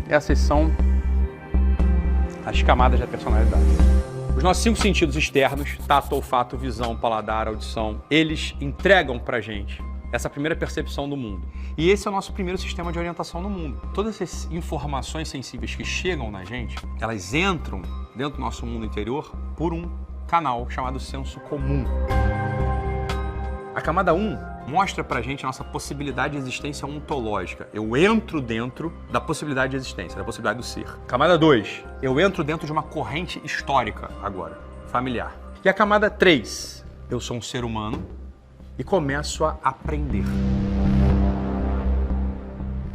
essas são as camadas da personalidade. Os nossos 5 sentidos externos, tato, olfato, visão, paladar, audição, eles entregam pra gente essa primeira percepção do mundo. E esse é o nosso primeiro sistema de orientação no mundo. Todas essas informações sensíveis que chegam na gente, elas entram dentro do nosso mundo interior por um canal chamado senso comum. A camada 1 mostra pra gente a nossa possibilidade de existência ontológica. Eu entro dentro da possibilidade de existência, da possibilidade do ser. Camada 2, eu entro dentro de uma corrente histórica agora, familiar. E a camada 3, eu sou um ser humano e começo a aprender.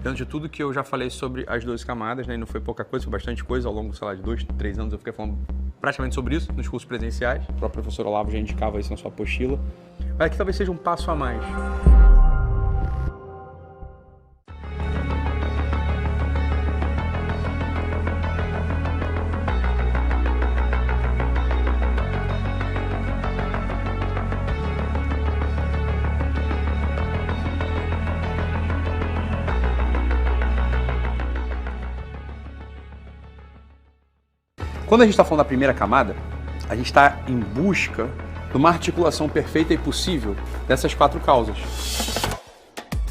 Dentro de tudo que eu já falei sobre as 12 camadas, né, e não foi pouca coisa, foi bastante coisa, ao longo, sei lá, de 2, 3 anos eu fiquei falando praticamente sobre isso nos cursos presenciais. O próprio professor Olavo já indicava isso na sua apostila. Mas aqui talvez seja um passo a mais. Quando a gente está falando da primeira camada, a gente está em busca de uma articulação perfeita e possível dessas 4 causas.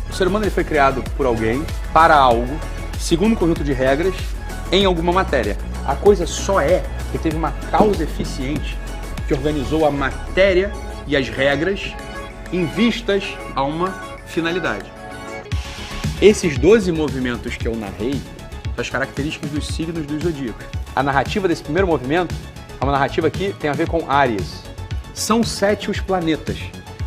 O ser humano ele foi criado por alguém, para algo, segundo um conjunto de regras, em alguma matéria. A coisa só é que teve uma causa eficiente que organizou a matéria e as regras em vistas a uma finalidade. Esses 12 movimentos que eu narrei são as características dos signos dos zodíacos. A narrativa desse primeiro movimento é uma narrativa que tem a ver com Áries. São 7 os planetas.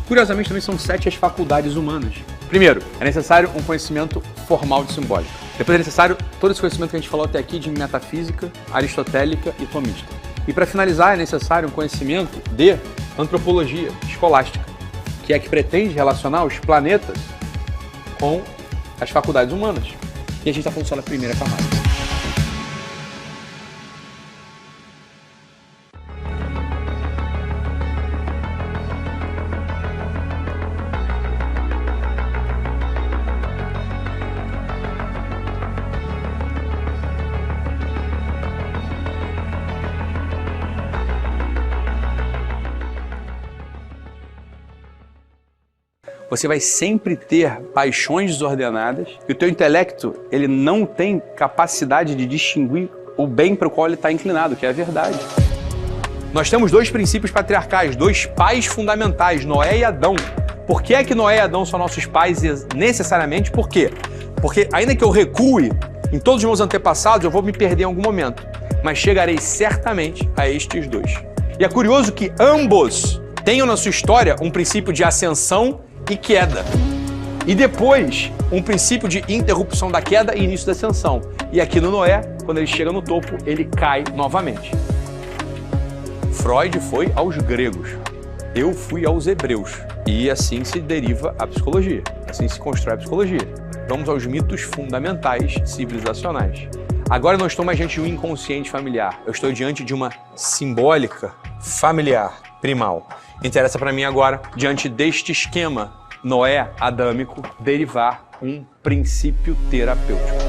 Curiosamente, também são 7 as faculdades humanas. Primeiro, é necessário um conhecimento formal de simbólica. Depois é necessário todo esse conhecimento que a gente falou até aqui de metafísica, aristotélica e tomista. E para finalizar, é necessário um conhecimento de antropologia escolástica, que é que pretende relacionar os planetas com as faculdades humanas. E a gente está falando só da primeira camada. Você vai sempre ter paixões desordenadas e o teu intelecto ele não tem capacidade de distinguir o bem para o qual ele está inclinado, que é a verdade. Nós temos 2 princípios patriarcais, 2 pais fundamentais, Noé e Adão. Por que é que Noé e Adão são nossos pais necessariamente? Por quê? Porque ainda que eu recue em todos os meus antepassados, eu vou me perder em algum momento, mas chegarei certamente a estes 2. E é curioso que ambos tenham na sua história um princípio de ascensão e queda. E depois, um princípio de interrupção da queda e início da ascensão. E aqui no Noé, quando ele chega no topo, ele cai novamente. Freud foi aos gregos, eu fui aos hebreus. E assim se deriva a psicologia, assim se constrói a psicologia. Vamos aos mitos fundamentais civilizacionais. Agora eu não estou mais diante de um inconsciente familiar, eu estou diante de uma simbólica familiar primal. Interessa para mim agora, diante deste esquema Noé-adâmico, derivar um princípio terapêutico.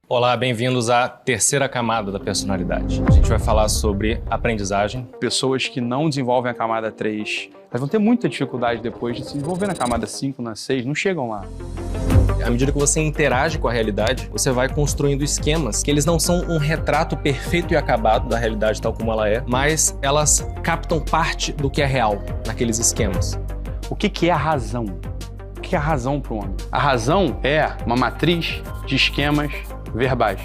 Olá, bem-vindos à terceira camada da personalidade. A gente vai falar sobre aprendizagem. Pessoas que não desenvolvem a camada 3, elas vão ter muita dificuldade depois de se desenvolver na camada 5, na 6, não chegam lá. À medida que você interage com a realidade, você vai construindo esquemas que eles não são um retrato perfeito e acabado da realidade tal como ela é, mas elas captam parte do que é real naqueles esquemas. O que é a razão? O que é a razão para o homem? A razão é uma matriz de esquemas verbais.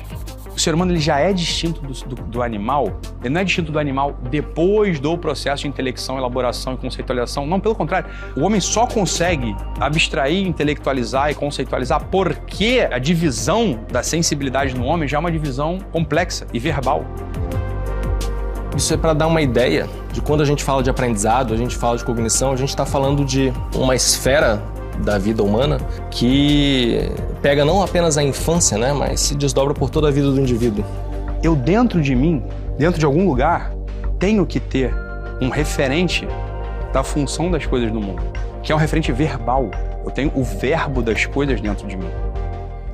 O ser humano ele já é distinto do animal, ele não é distinto do animal depois do processo de intelecção, elaboração e conceitualização. Não, pelo contrário. O homem só consegue abstrair, intelectualizar e conceitualizar porque a divisão da sensibilidade no homem já é uma divisão complexa e verbal. Isso é para dar uma ideia de quando a gente fala de aprendizado, a gente fala de cognição, a gente está falando de uma esfera da vida humana que pega não apenas a infância, né, mas se desdobra por toda a vida do indivíduo. Eu dentro de mim, dentro de algum lugar, tenho que ter um referente da função das coisas do mundo, que é um referente verbal. Eu tenho o verbo das coisas dentro de mim.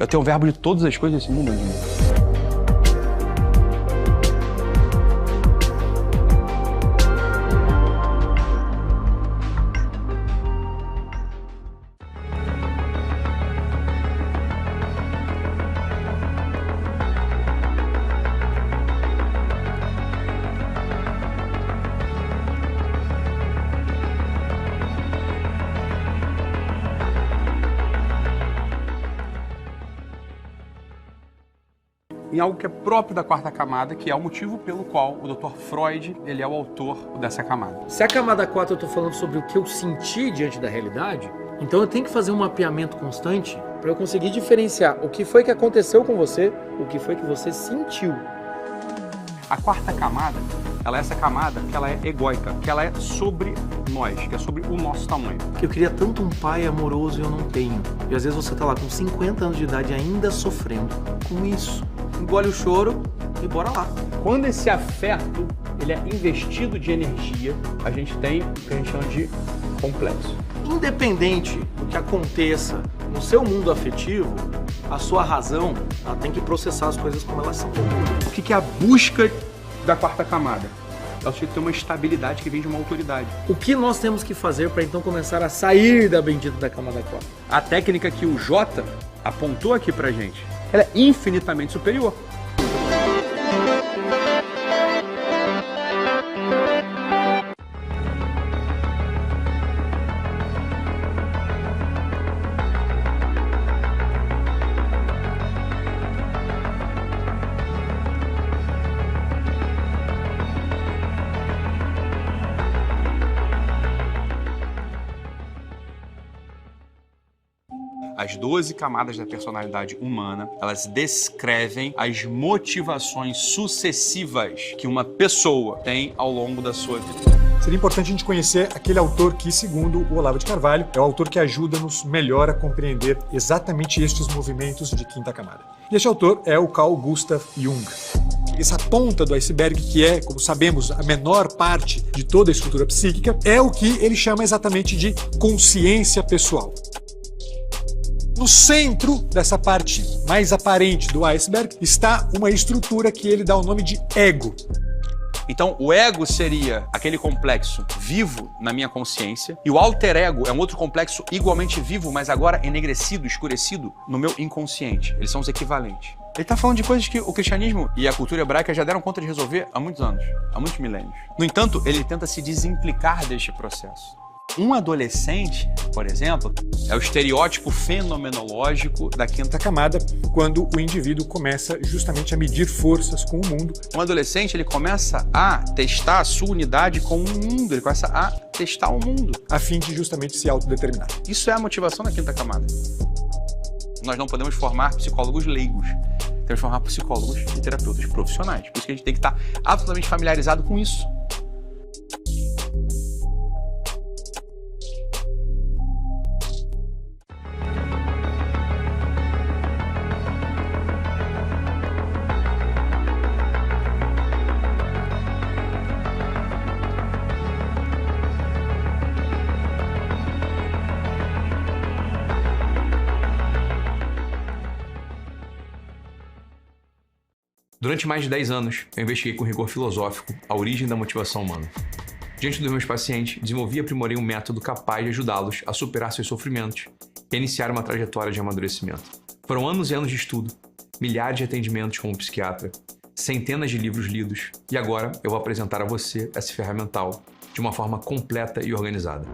Eu tenho o verbo de todas as coisas desse mundo dentro de mim. Em algo que é próprio da quarta camada, que é o motivo pelo qual o Dr. Freud ele é o autor dessa camada. Se a camada 4 eu estou falando sobre o que eu senti diante da realidade, então eu tenho que fazer um mapeamento constante para eu conseguir diferenciar o que foi que aconteceu com você, o que foi que você sentiu. A quarta camada, ela é essa camada que ela é egóica, que ela é sobre nós, que é sobre o nosso tamanho. Eu queria tanto um pai amoroso e eu não tenho. E às vezes você tá lá com 50 anos de idade ainda sofrendo com isso. Engole o choro e bora lá. Quando esse afeto ele é investido de energia, a gente tem o que a gente chama de complexo. Independente do que aconteça no seu mundo afetivo, a sua razão ela tem que processar as coisas como elas são. O que é a busca da quarta camada? Ela tem que ter uma estabilidade que vem de uma autoridade. O que nós temos que fazer para então começar a sair da bendita da camada 4? A técnica que o Jota apontou aqui pra gente, ela é infinitamente superior. As 12 camadas da personalidade humana, elas descrevem as motivações sucessivas que uma pessoa tem ao longo da sua vida. Seria importante a gente conhecer aquele autor que, segundo o Olavo de Carvalho, é o autor que ajuda-nos melhor a compreender exatamente estes movimentos de quinta camada. E este autor é o Carl Gustav Jung. Essa ponta do iceberg, que é, como sabemos, a menor parte de toda a estrutura psíquica, é o que ele chama exatamente de consciência pessoal. No centro dessa parte mais aparente do iceberg está uma estrutura que ele dá o nome de ego. Então, o ego seria aquele complexo vivo na minha consciência e o alter ego é um outro complexo igualmente vivo, mas agora enegrecido, escurecido no meu inconsciente. Eles são os equivalentes. Ele está falando de coisas que o cristianismo e a cultura hebraica já deram conta de resolver há muitos anos, há muitos milênios. No entanto, ele tenta se desimplicar deste processo. Um adolescente, por exemplo, é o estereótipo fenomenológico da quinta camada, quando o indivíduo começa justamente a medir forças com o mundo. Um adolescente, ele começa a testar a sua unidade com o mundo, ele começa a testar o mundo. A fim de justamente se autodeterminar. Isso é a motivação da quinta camada. Nós não podemos formar psicólogos leigos, temos que formar psicólogos e terapeutas profissionais. Por isso que a gente tem que estar absolutamente familiarizado com isso. Durante mais de 10 anos, eu investiguei com rigor filosófico a origem da motivação humana. Diante dos meus pacientes, desenvolvi e aprimorei um método capaz de ajudá-los a superar seus sofrimentos e a iniciar uma trajetória de amadurecimento. Foram anos e anos de estudo, milhares de atendimentos como psiquiatra, centenas de livros lidos, e agora eu vou apresentar a você esse ferramental de uma forma completa e organizada.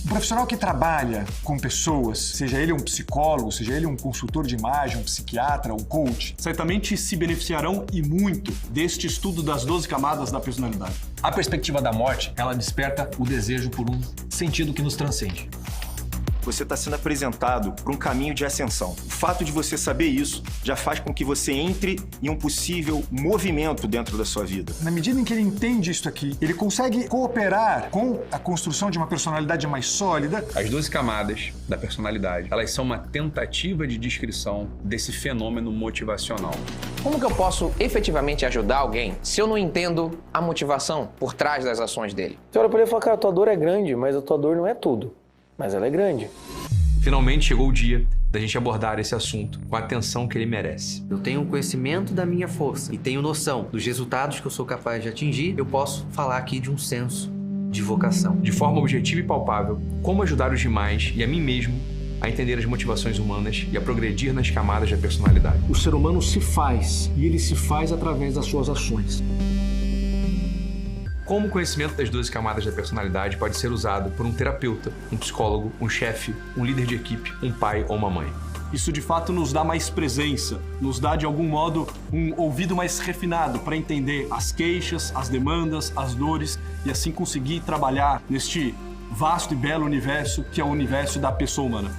O profissional que trabalha com pessoas, seja ele um psicólogo, seja ele um consultor de imagem, um psiquiatra, um coach, certamente se beneficiarão e muito deste estudo das 12 camadas da personalidade. A perspectiva da morte, ela desperta o desejo por um sentido que nos transcende. você está sendo apresentado para um caminho de ascensão. O fato de você saber isso já faz com que você entre em um possível movimento dentro da sua vida. Na medida em que ele entende isso aqui, ele consegue cooperar com a construção de uma personalidade mais sólida. As 12 camadas da personalidade, elas são uma tentativa de descrição desse fenômeno motivacional. Como que eu posso efetivamente ajudar alguém se eu não entendo a motivação por trás das ações dele? Você olha pra ele e fala, cara, a tua dor é grande, mas a tua dor não é tudo. Mas ela é grande. Finalmente chegou o dia da gente abordar esse assunto com a atenção que ele merece. Eu tenho conhecimento da minha força e tenho noção dos resultados que eu sou capaz de atingir, eu posso falar aqui de um senso de vocação. De forma objetiva e palpável, como ajudar os demais e a mim mesmo a entender as motivações humanas e a progredir nas camadas da personalidade. O ser humano se faz, e ele se faz através das suas ações. Como o conhecimento das 12 camadas da personalidade pode ser usado por um terapeuta, um psicólogo, um chefe, um líder de equipe, um pai ou uma mãe. Isso de fato nos dá mais presença, nos dá de algum modo um ouvido mais refinado para entender as queixas, as demandas, as dores e assim conseguir trabalhar neste vasto e belo universo que é o universo da pessoa humana.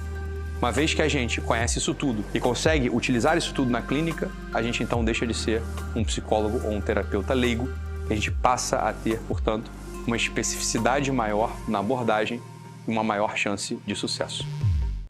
Uma vez que a gente conhece isso tudo e consegue utilizar isso tudo na clínica, a gente então deixa de ser um psicólogo ou um terapeuta leigo, e a gente passa a ter, portanto, uma especificidade maior na abordagem e uma maior chance de sucesso.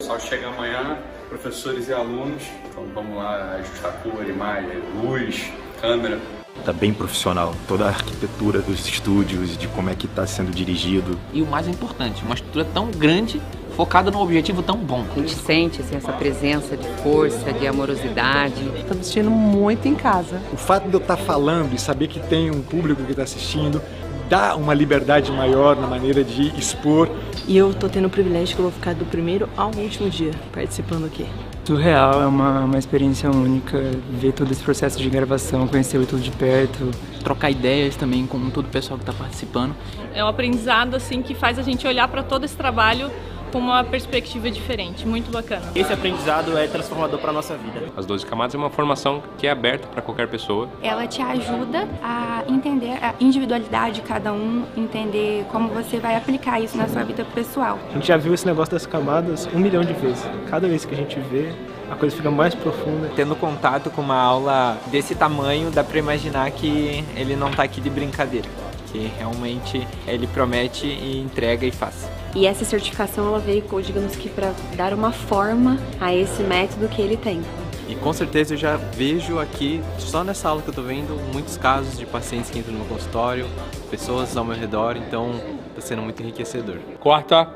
Só chega amanhã, professores e alunos, então vamos lá ajustar cor, imagem, luz, câmera. Tá bem profissional, toda a arquitetura dos estúdios, de como é que está sendo dirigido. E o mais importante, uma estrutura tão grande, focada num objetivo tão bom. A gente sente assim, essa presença de força, de amorosidade. Estou me sentindo muito em casa. O fato de eu estar falando e saber que tem um público que está assistindo dá uma liberdade maior na maneira de expor. E eu estou tendo o privilégio que eu vou ficar do primeiro ao último dia participando aqui. Surreal, é uma experiência única, ver todo esse processo de gravação, conhecer tudo de perto. Trocar ideias também com todo o pessoal que está participando. É um aprendizado assim, que faz a gente olhar para todo esse trabalho com uma perspectiva diferente, muito bacana. Esse aprendizado é transformador para a nossa vida. As 12 camadas é uma formação que é aberta para qualquer pessoa. Ela te ajuda a entender a individualidade de cada um, entender como você vai aplicar isso na sua vida pessoal. A gente já viu esse negócio das camadas 1 milhão de vezes. Cada vez que a gente vê, a coisa fica mais profunda. Tendo contato com uma aula desse tamanho, dá para imaginar que ele não está aqui de brincadeira. Que realmente ele promete e entrega e faz. E essa certificação ela veio, digamos que, para dar uma forma a esse método que ele tem. E com certeza eu já vejo aqui, só nessa aula que eu estou vendo, muitos casos de pacientes que entram no meu consultório, pessoas ao meu redor, então está sendo muito enriquecedor. Corta!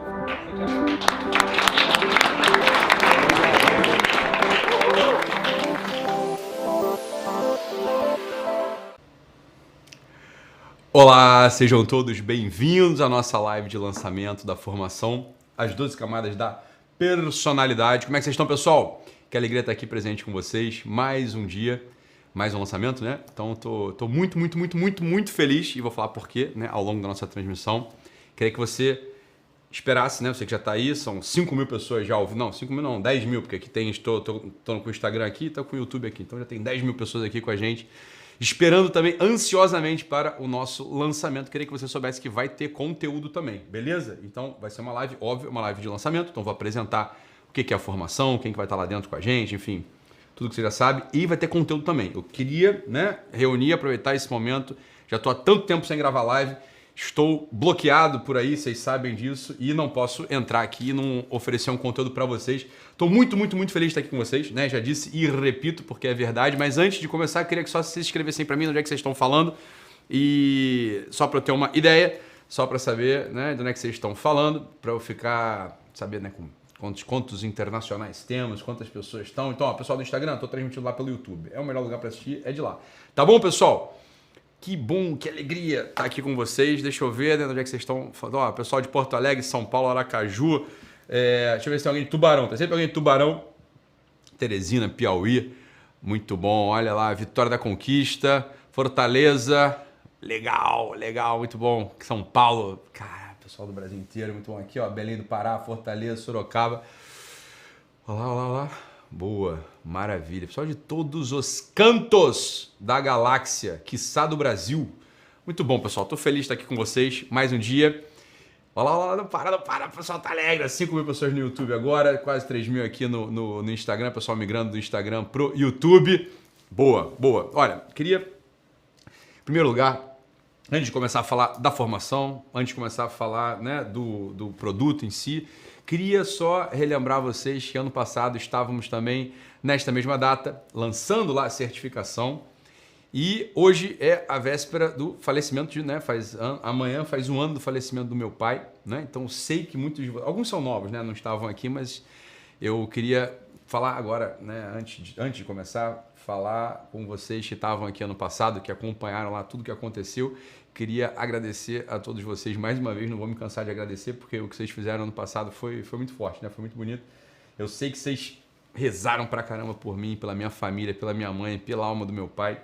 Olá, sejam todos bem-vindos à nossa live de lançamento da formação As 12 Camadas da Personalidade. Como é que vocês estão, pessoal? Que alegria estar aqui presente com vocês. Mais um dia, mais um lançamento, né? Então, tô muito feliz e vou falar por quê, né, ao longo da nossa transmissão. Queria que você esperasse, né? Você que já está aí, são 5 mil pessoas já ouvindo. Não, 5 mil não, 10 mil, porque aqui tem, estou com o Instagram aqui, estou com o YouTube aqui. Então já tem 10 mil pessoas aqui com a gente, esperando também ansiosamente para o nosso lançamento. Queria que você soubesse que vai ter conteúdo também, beleza? Então vai ser uma live, óbvio, uma live de lançamento. Então vou apresentar o que é a formação, quem que vai estar lá dentro com a gente, enfim, tudo que você já sabe. E vai ter conteúdo também. Eu queria, né, reunir, aproveitar esse momento. Já estou há tanto tempo sem gravar live. Estou bloqueado por aí, vocês sabem disso, e não posso entrar aqui e não oferecer um conteúdo para vocês. Estou muito feliz de estar aqui com vocês, né? Já disse e repito porque é verdade, mas antes de começar, queria que só vocês escrevessem para mim onde é que vocês estão falando, e só para eu ter uma ideia, só para saber, né, de onde é que vocês estão falando, para eu ficar, saber, né, quantos internacionais temos, quantas pessoas estão. Então, ó, pessoal do Instagram, estou transmitindo lá pelo YouTube. É o melhor lugar para assistir, é de lá. Tá bom, pessoal? Que bom, que alegria estar aqui com vocês. Deixa eu ver, né, onde é que vocês estão falando. Ó, pessoal de Porto Alegre, São Paulo, Aracaju. Deixa eu ver se tem alguém de Tubarão. Tem sempre alguém de Tubarão. Teresina, Piauí. Muito bom. Olha lá, Vitória da Conquista. Fortaleza. Legal, muito bom. São Paulo. Cara, pessoal do Brasil inteiro, muito bom. Aqui, ó, Belém do Pará, Fortaleza, Sorocaba. Olha lá. Boa, maravilha. Pessoal de todos os cantos da galáxia, quiçá do Brasil. Muito bom, pessoal. Tô feliz de estar aqui com vocês mais um dia. Olha lá, não para, o pessoal tá alegre. 5 mil pessoas no YouTube agora, quase 3 mil aqui no Instagram, pessoal migrando do Instagram pro YouTube. Boa. Olha, queria, em primeiro lugar, antes de começar a falar da formação, antes de começar a falar, né, do produto em si, queria só relembrar vocês que ano passado estávamos também, nesta mesma data, lançando lá a certificação. E hoje é a véspera do falecimento amanhã faz um ano do falecimento do meu pai, né? Então sei que alguns são novos, né? Não estavam aqui, mas eu queria falar agora, né? Antes de começar, falar com vocês que estavam aqui ano passado, que acompanharam lá tudo que aconteceu. Queria agradecer a todos vocês mais uma vez, não vou me cansar de agradecer, porque o que vocês fizeram ano passado foi muito forte, né? Foi muito bonito. Eu sei que vocês rezaram pra caramba por mim, pela minha família, pela minha mãe, pela alma do meu pai.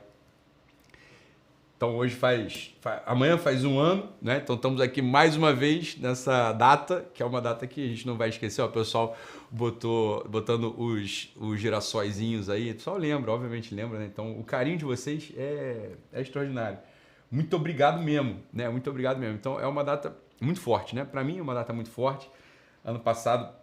Então hoje amanhã faz um ano, né? Então estamos aqui mais uma vez nessa data, que é uma data que a gente não vai esquecer. Ó, o pessoal botando os girassóizinhos aí. O pessoal lembra, obviamente lembra, né? Então o carinho de vocês é extraordinário. Muito obrigado mesmo, né? Muito obrigado mesmo. Então é uma data muito forte, né? Para mim é uma data muito forte. Ano passado,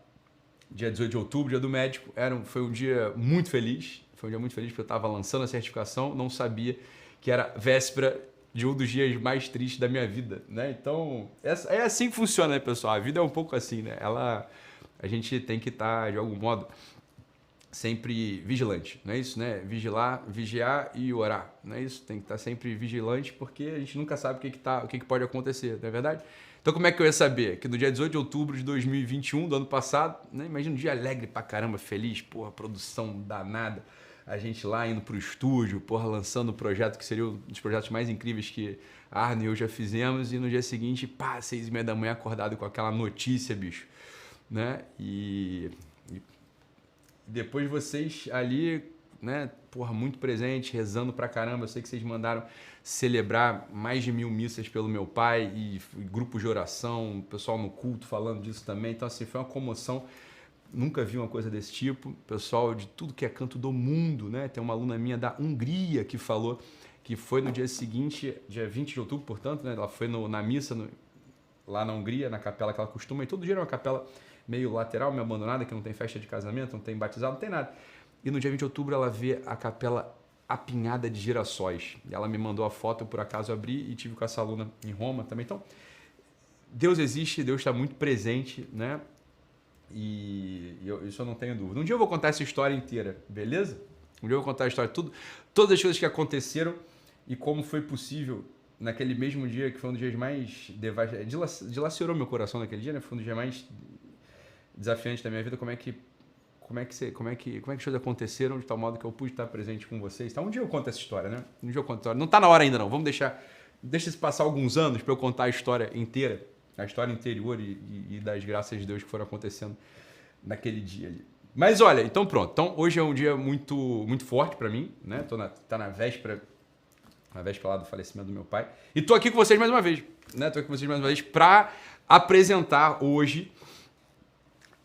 dia 18 de outubro, dia do médico, foi um dia muito feliz. Foi um dia muito feliz porque eu estava lançando a certificação, não sabia que era véspera de um dos dias mais tristes da minha vida, né? Então, é assim que funciona, né, pessoal? A vida é um pouco assim, né? A gente tem que estar, de algum modo, sempre vigilante, não é isso, né? Vigiar e orar, não é isso? Tem que estar sempre vigilante porque a gente nunca sabe o que pode acontecer, não é verdade? Então, como é que eu ia saber? Que no dia 18 de outubro de 2021, do ano passado, né? Imagina um dia alegre pra caramba, feliz, porra, produção danada. A gente lá indo pro estúdio, porra, lançando o projeto que seria um dos projetos mais incríveis que a Arne e eu já fizemos, e no dia seguinte, 6h30 da manhã, acordado com aquela notícia, bicho, né? E depois vocês ali, né, porra, muito presentes, rezando pra caramba. Eu sei que vocês mandaram celebrar mais de 1000 missas pelo meu pai e grupos de oração, o pessoal no culto falando disso também. Então, assim, foi uma comoção. Nunca vi uma coisa desse tipo. Pessoal de tudo que é canto do mundo, né? Tem uma aluna minha da Hungria que falou que foi no dia seguinte, dia 20 de outubro, portanto, né? Ela foi na missa lá na Hungria, na capela que ela costuma. E todo dia era uma capela meio lateral, meio abandonada, que não tem festa de casamento, não tem batizado, não tem nada. E no dia 20 de outubro ela vê a capela apinhada de girassóis. E ela me mandou a foto, eu por acaso abri e tive com essa aluna em Roma também. Então, Deus existe, Deus está muito presente, né? Isso eu não tenho dúvida. Um dia eu vou contar essa história inteira, beleza? Um dia eu vou contar a história, todas as coisas que aconteceram e como foi possível naquele mesmo dia, que foi um dos dias mais dilacerou meu coração naquele dia, né? Foi um dos dias mais desafiantes da minha vida. Como é que as coisas aconteceram de tal modo que eu pude estar presente com vocês. Então, um dia eu conto essa história, né? Um dia eu conto a história. Não está na hora ainda, não. Vamos deixa se passar alguns anos para eu contar a história inteira, a história interior e das graças de Deus que foram acontecendo naquele dia ali. Mas olha, então pronto. Então hoje é um dia muito, muito forte para mim, né? Tá na véspera lá do falecimento do meu pai. E tô aqui com vocês mais uma vez, né? Tô aqui com vocês mais uma vez para apresentar hoje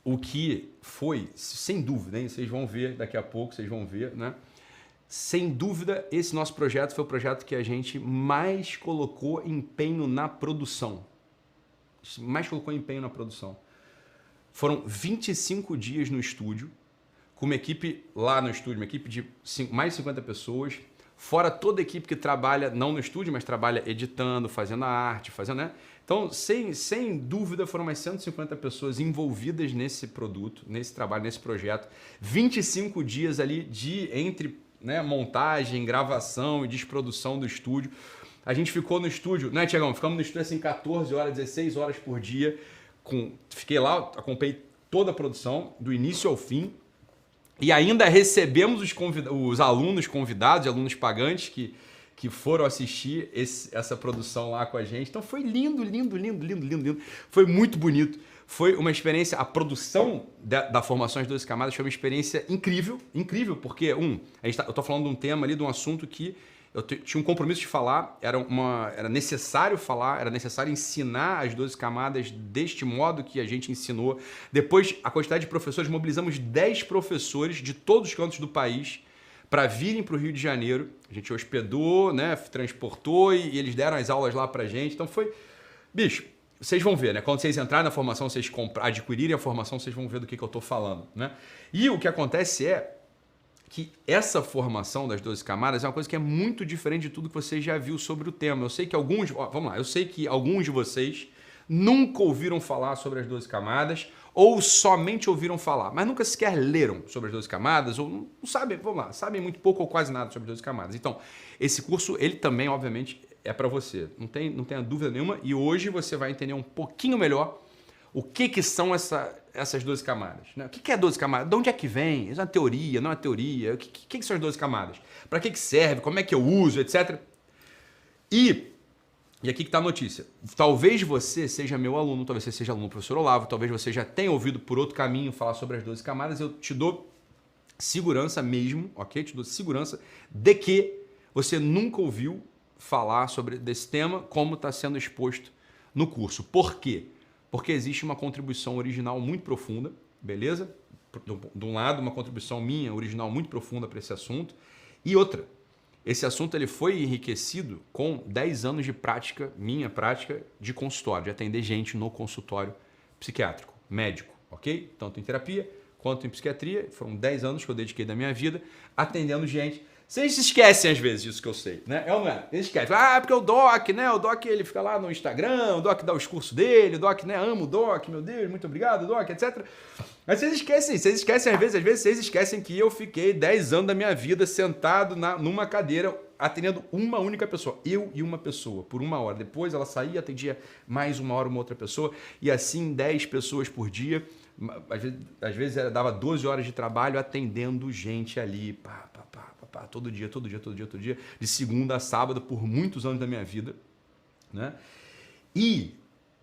o que foi, sem dúvida, hein? Vocês vão ver daqui a pouco, vocês vão ver, né? Sem dúvida, esse nosso projeto foi o projeto que a gente mais colocou empenho na produção. Foram 25 dias no estúdio, com uma equipe lá no estúdio, uma equipe de mais de 50 pessoas, fora toda a equipe que trabalha, não no estúdio, mas trabalha editando, fazendo a arte, né? Então, sem dúvida, foram mais 150 pessoas envolvidas nesse produto, nesse trabalho, nesse projeto. 25 dias ali entre, né, montagem, gravação e desprodução do estúdio. A gente ficou no estúdio, né, Tiagão? Ficamos no estúdio assim 14 horas, 16 horas por dia. Fiquei lá, acompanhei toda a produção, do início ao fim. E ainda recebemos os alunos convidados, alunos pagantes que foram assistir essa produção lá com a gente. Então foi lindo. Foi muito bonito. Foi uma experiência, a produção da formação das 12 camadas foi uma experiência incrível, porque, eu tô falando de um tema ali, de um assunto que eu tinha um compromisso de falar, era necessário falar, era necessário ensinar as 12 camadas deste modo que a gente ensinou. Depois, a quantidade de professores, mobilizamos 10 professores de todos os cantos do país para virem para o Rio de Janeiro. A gente hospedou, né, transportou e eles deram as aulas lá pra gente. Então foi... Bicho, vocês vão ver, né? Quando vocês entrarem na formação, vocês adquirirem a formação, vocês vão ver do que eu estou falando, né? E o que acontece é que essa formação das 12 camadas é uma coisa que é muito diferente de tudo que você já viu sobre o tema. Eu sei que alguns, vamos lá, eu sei que alguns de vocês nunca ouviram falar sobre as 12 camadas ou somente ouviram falar, mas nunca sequer leram sobre as 12 camadas ou não sabem, vamos lá, sabem muito pouco ou quase nada sobre as 12 camadas. Então, esse curso, ele também, obviamente, é para você. Não tenha dúvida nenhuma. E hoje você vai entender um pouquinho melhor o que são essas 12 camadas. Né? O que é 12 camadas? De onde é que vem? Isso é uma teoria, não é uma teoria? O que são as 12 camadas? Para que serve? Como é que eu uso? Etc. E aqui que está a notícia. Talvez você seja meu aluno, talvez você seja aluno do professor Olavo, talvez você já tenha ouvido por outro caminho falar sobre as 12 camadas. Eu te dou segurança mesmo, ok? Te dou segurança de que você nunca ouviu falar sobre desse tema como está sendo exposto no curso. Por quê? Porque existe uma contribuição original muito profunda, beleza? De um lado, uma contribuição minha, original, muito profunda para esse assunto. E outra, esse assunto ele foi enriquecido com 10 anos de prática, minha prática, de consultório, de atender gente no consultório psiquiátrico, médico, ok? Tanto em terapia quanto em psiquiatria. Foram 10 anos que eu dediquei da minha vida atendendo gente. Vocês se esquecem às vezes disso que eu sei, né? É ou não é? Vocês esquecem. Porque o Doc, né? O Doc, ele fica lá no Instagram, o Doc dá os cursos dele, o Doc, né? Amo o Doc, meu Deus, muito obrigado, Doc, etc. Mas vocês esquecem às vezes vocês esquecem que eu fiquei 10 anos da minha vida sentado numa cadeira atendendo uma única pessoa. Eu e uma pessoa, por 1 hora. Depois ela saía, atendia mais 1 hora uma outra pessoa. E assim 10 pessoas por dia. Às vezes dava 12 horas de trabalho atendendo gente ali, todo dia, de segunda a sábado, por muitos anos da minha vida, né? E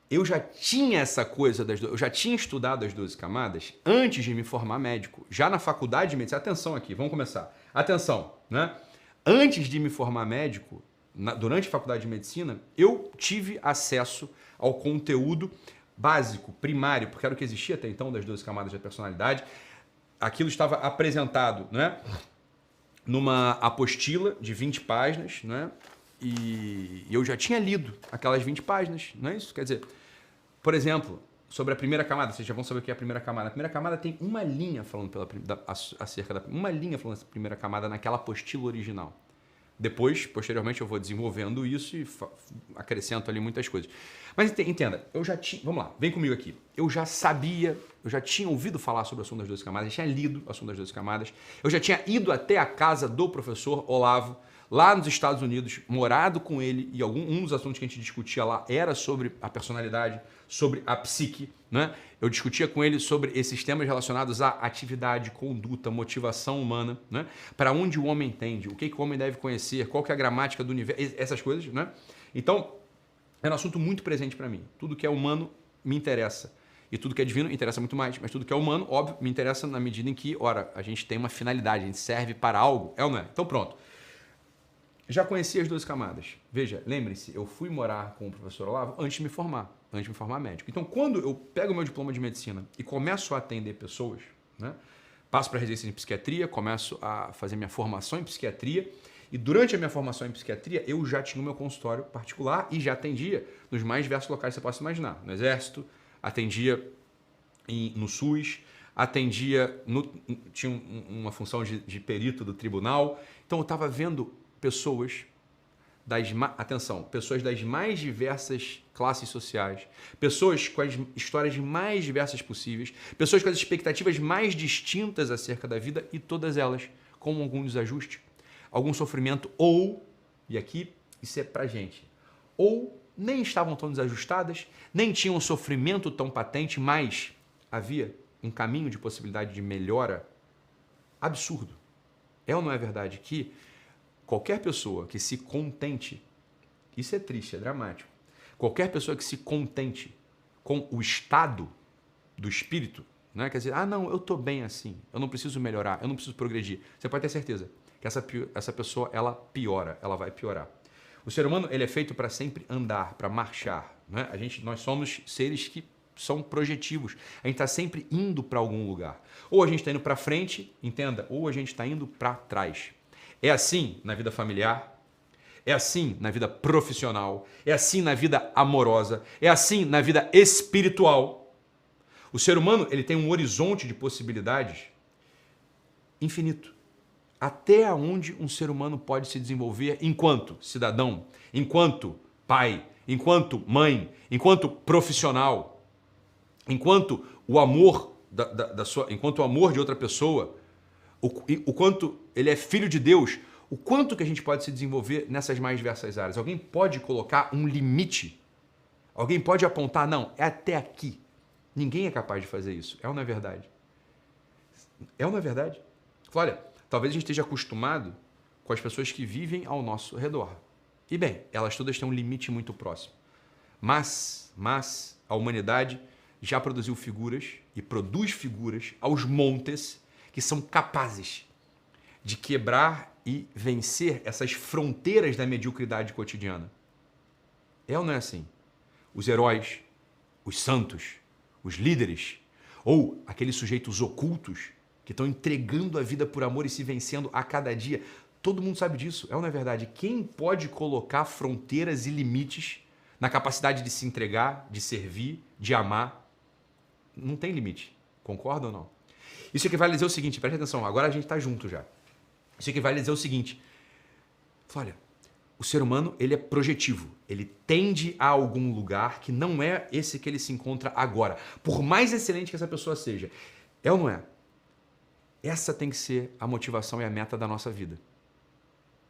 eu já tinha essa coisa, eu já tinha estudado as 12 camadas antes de me formar médico, já na faculdade de medicina. Atenção aqui, vamos começar. Atenção, né? Antes de me formar médico, durante a faculdade de medicina, eu tive acesso ao conteúdo básico, primário, porque era o que existia até então das 12 camadas da personalidade. Aquilo estava apresentado, né, numa apostila de 20 páginas, né, e eu já tinha lido aquelas 20 páginas, não é isso? Quer dizer, por exemplo, sobre a primeira camada, vocês já vão saber o que é a primeira camada. A primeira camada tem uma linha falando acerca da primeira camada naquela apostila original. Depois, posteriormente, eu vou desenvolvendo isso e acrescento ali muitas coisas. Mas entenda, eu já tinha... Vamos lá, vem comigo aqui. Eu já sabia, eu já tinha ouvido falar sobre o assunto das 12 camadas, já tinha lido o assunto das 12 camadas, eu já tinha ido até a casa do professor Olavo, lá nos Estados Unidos, morado com ele, e um dos assuntos que a gente discutia lá era sobre a personalidade, sobre a psique, né? Eu discutia com ele sobre esses temas relacionados à atividade, conduta, motivação humana, né? Para onde o homem tende, o que o homem deve conhecer, qual que é a gramática do universo, essas coisas, né? Então, é um assunto muito presente para mim. Tudo que é humano me interessa. E tudo que é divino interessa muito mais. Mas tudo que é humano, óbvio, me interessa na medida em que, ora, a gente tem uma finalidade, a gente serve para algo, é ou não é? Então pronto. Já conheci as 12 camadas. Veja, lembre-se, eu fui morar com o professor Olavo antes de me formar médico. Então, quando eu pego o meu diploma de medicina e começo a atender pessoas, né, passo para a residência de psiquiatria, começo a fazer minha formação em psiquiatria, e durante a minha formação em psiquiatria, eu já tinha o meu consultório particular e já atendia nos mais diversos locais que você possa imaginar. No Exército, atendia no SUS, atendia, tinha uma função de perito do tribunal. Então, eu estava vendo pessoas pessoas das mais diversas classes sociais, pessoas com as histórias mais diversas possíveis, pessoas com as expectativas mais distintas acerca da vida e todas elas com algum desajuste, algum sofrimento ou, e aqui isso é pra gente, ou nem estavam tão desajustadas, nem tinham um sofrimento tão patente, mas havia um caminho de possibilidade de melhora absurdo. É ou não é verdade que qualquer pessoa que se contente, isso é triste, é dramático, qualquer pessoa que se contente com o estado do espírito, né? Quer dizer, não, eu estou bem assim, eu não preciso melhorar, eu não preciso progredir. Você pode ter certeza que essa pessoa, ela piora, ela vai piorar. O ser humano, ele é feito para sempre andar, para marchar, né? Nós somos seres que são projetivos. A gente está sempre indo para algum lugar. Ou a gente está indo para frente, entenda, ou a gente está indo para trás. É assim na vida familiar, É assim na vida profissional, é assim na vida amorosa, é assim na vida espiritual. O ser humano, ele tem um horizonte de possibilidades infinito. Até onde um ser humano pode se desenvolver enquanto cidadão, enquanto pai, enquanto mãe, enquanto profissional, enquanto o amor enquanto o amor de outra pessoa, o quanto ele é filho de Deus, o quanto que a gente pode se desenvolver nessas mais diversas áreas. Alguém pode colocar um limite? Alguém pode apontar, não, é até aqui. Ninguém é capaz de fazer isso. É ou não é verdade? É ou não é verdade? Olha, talvez a gente esteja acostumado com as pessoas que vivem ao nosso redor. E bem, elas todas têm um limite muito próximo. Mas a humanidade já produziu figuras e produz figuras aos montes que são capazes de quebrar e vencer essas fronteiras da mediocridade cotidiana. É ou não é assim? Os heróis, os santos, os líderes, ou aqueles sujeitos ocultos que estão entregando a vida por amor e se vencendo a cada dia. Todo mundo sabe disso, é ou não é verdade? Quem pode colocar fronteiras e limites na capacidade de se entregar, de servir, de amar? Não tem limite. Concorda ou não? Isso equivale a dizer o seguinte, preste atenção, agora a gente está junto já. Isso equivale a dizer o seguinte, olha, o ser humano ele é projetivo, ele tende a algum lugar que não é esse que ele se encontra agora, por mais excelente que essa pessoa seja. É ou não é? Essa tem que ser a motivação e a meta da nossa vida.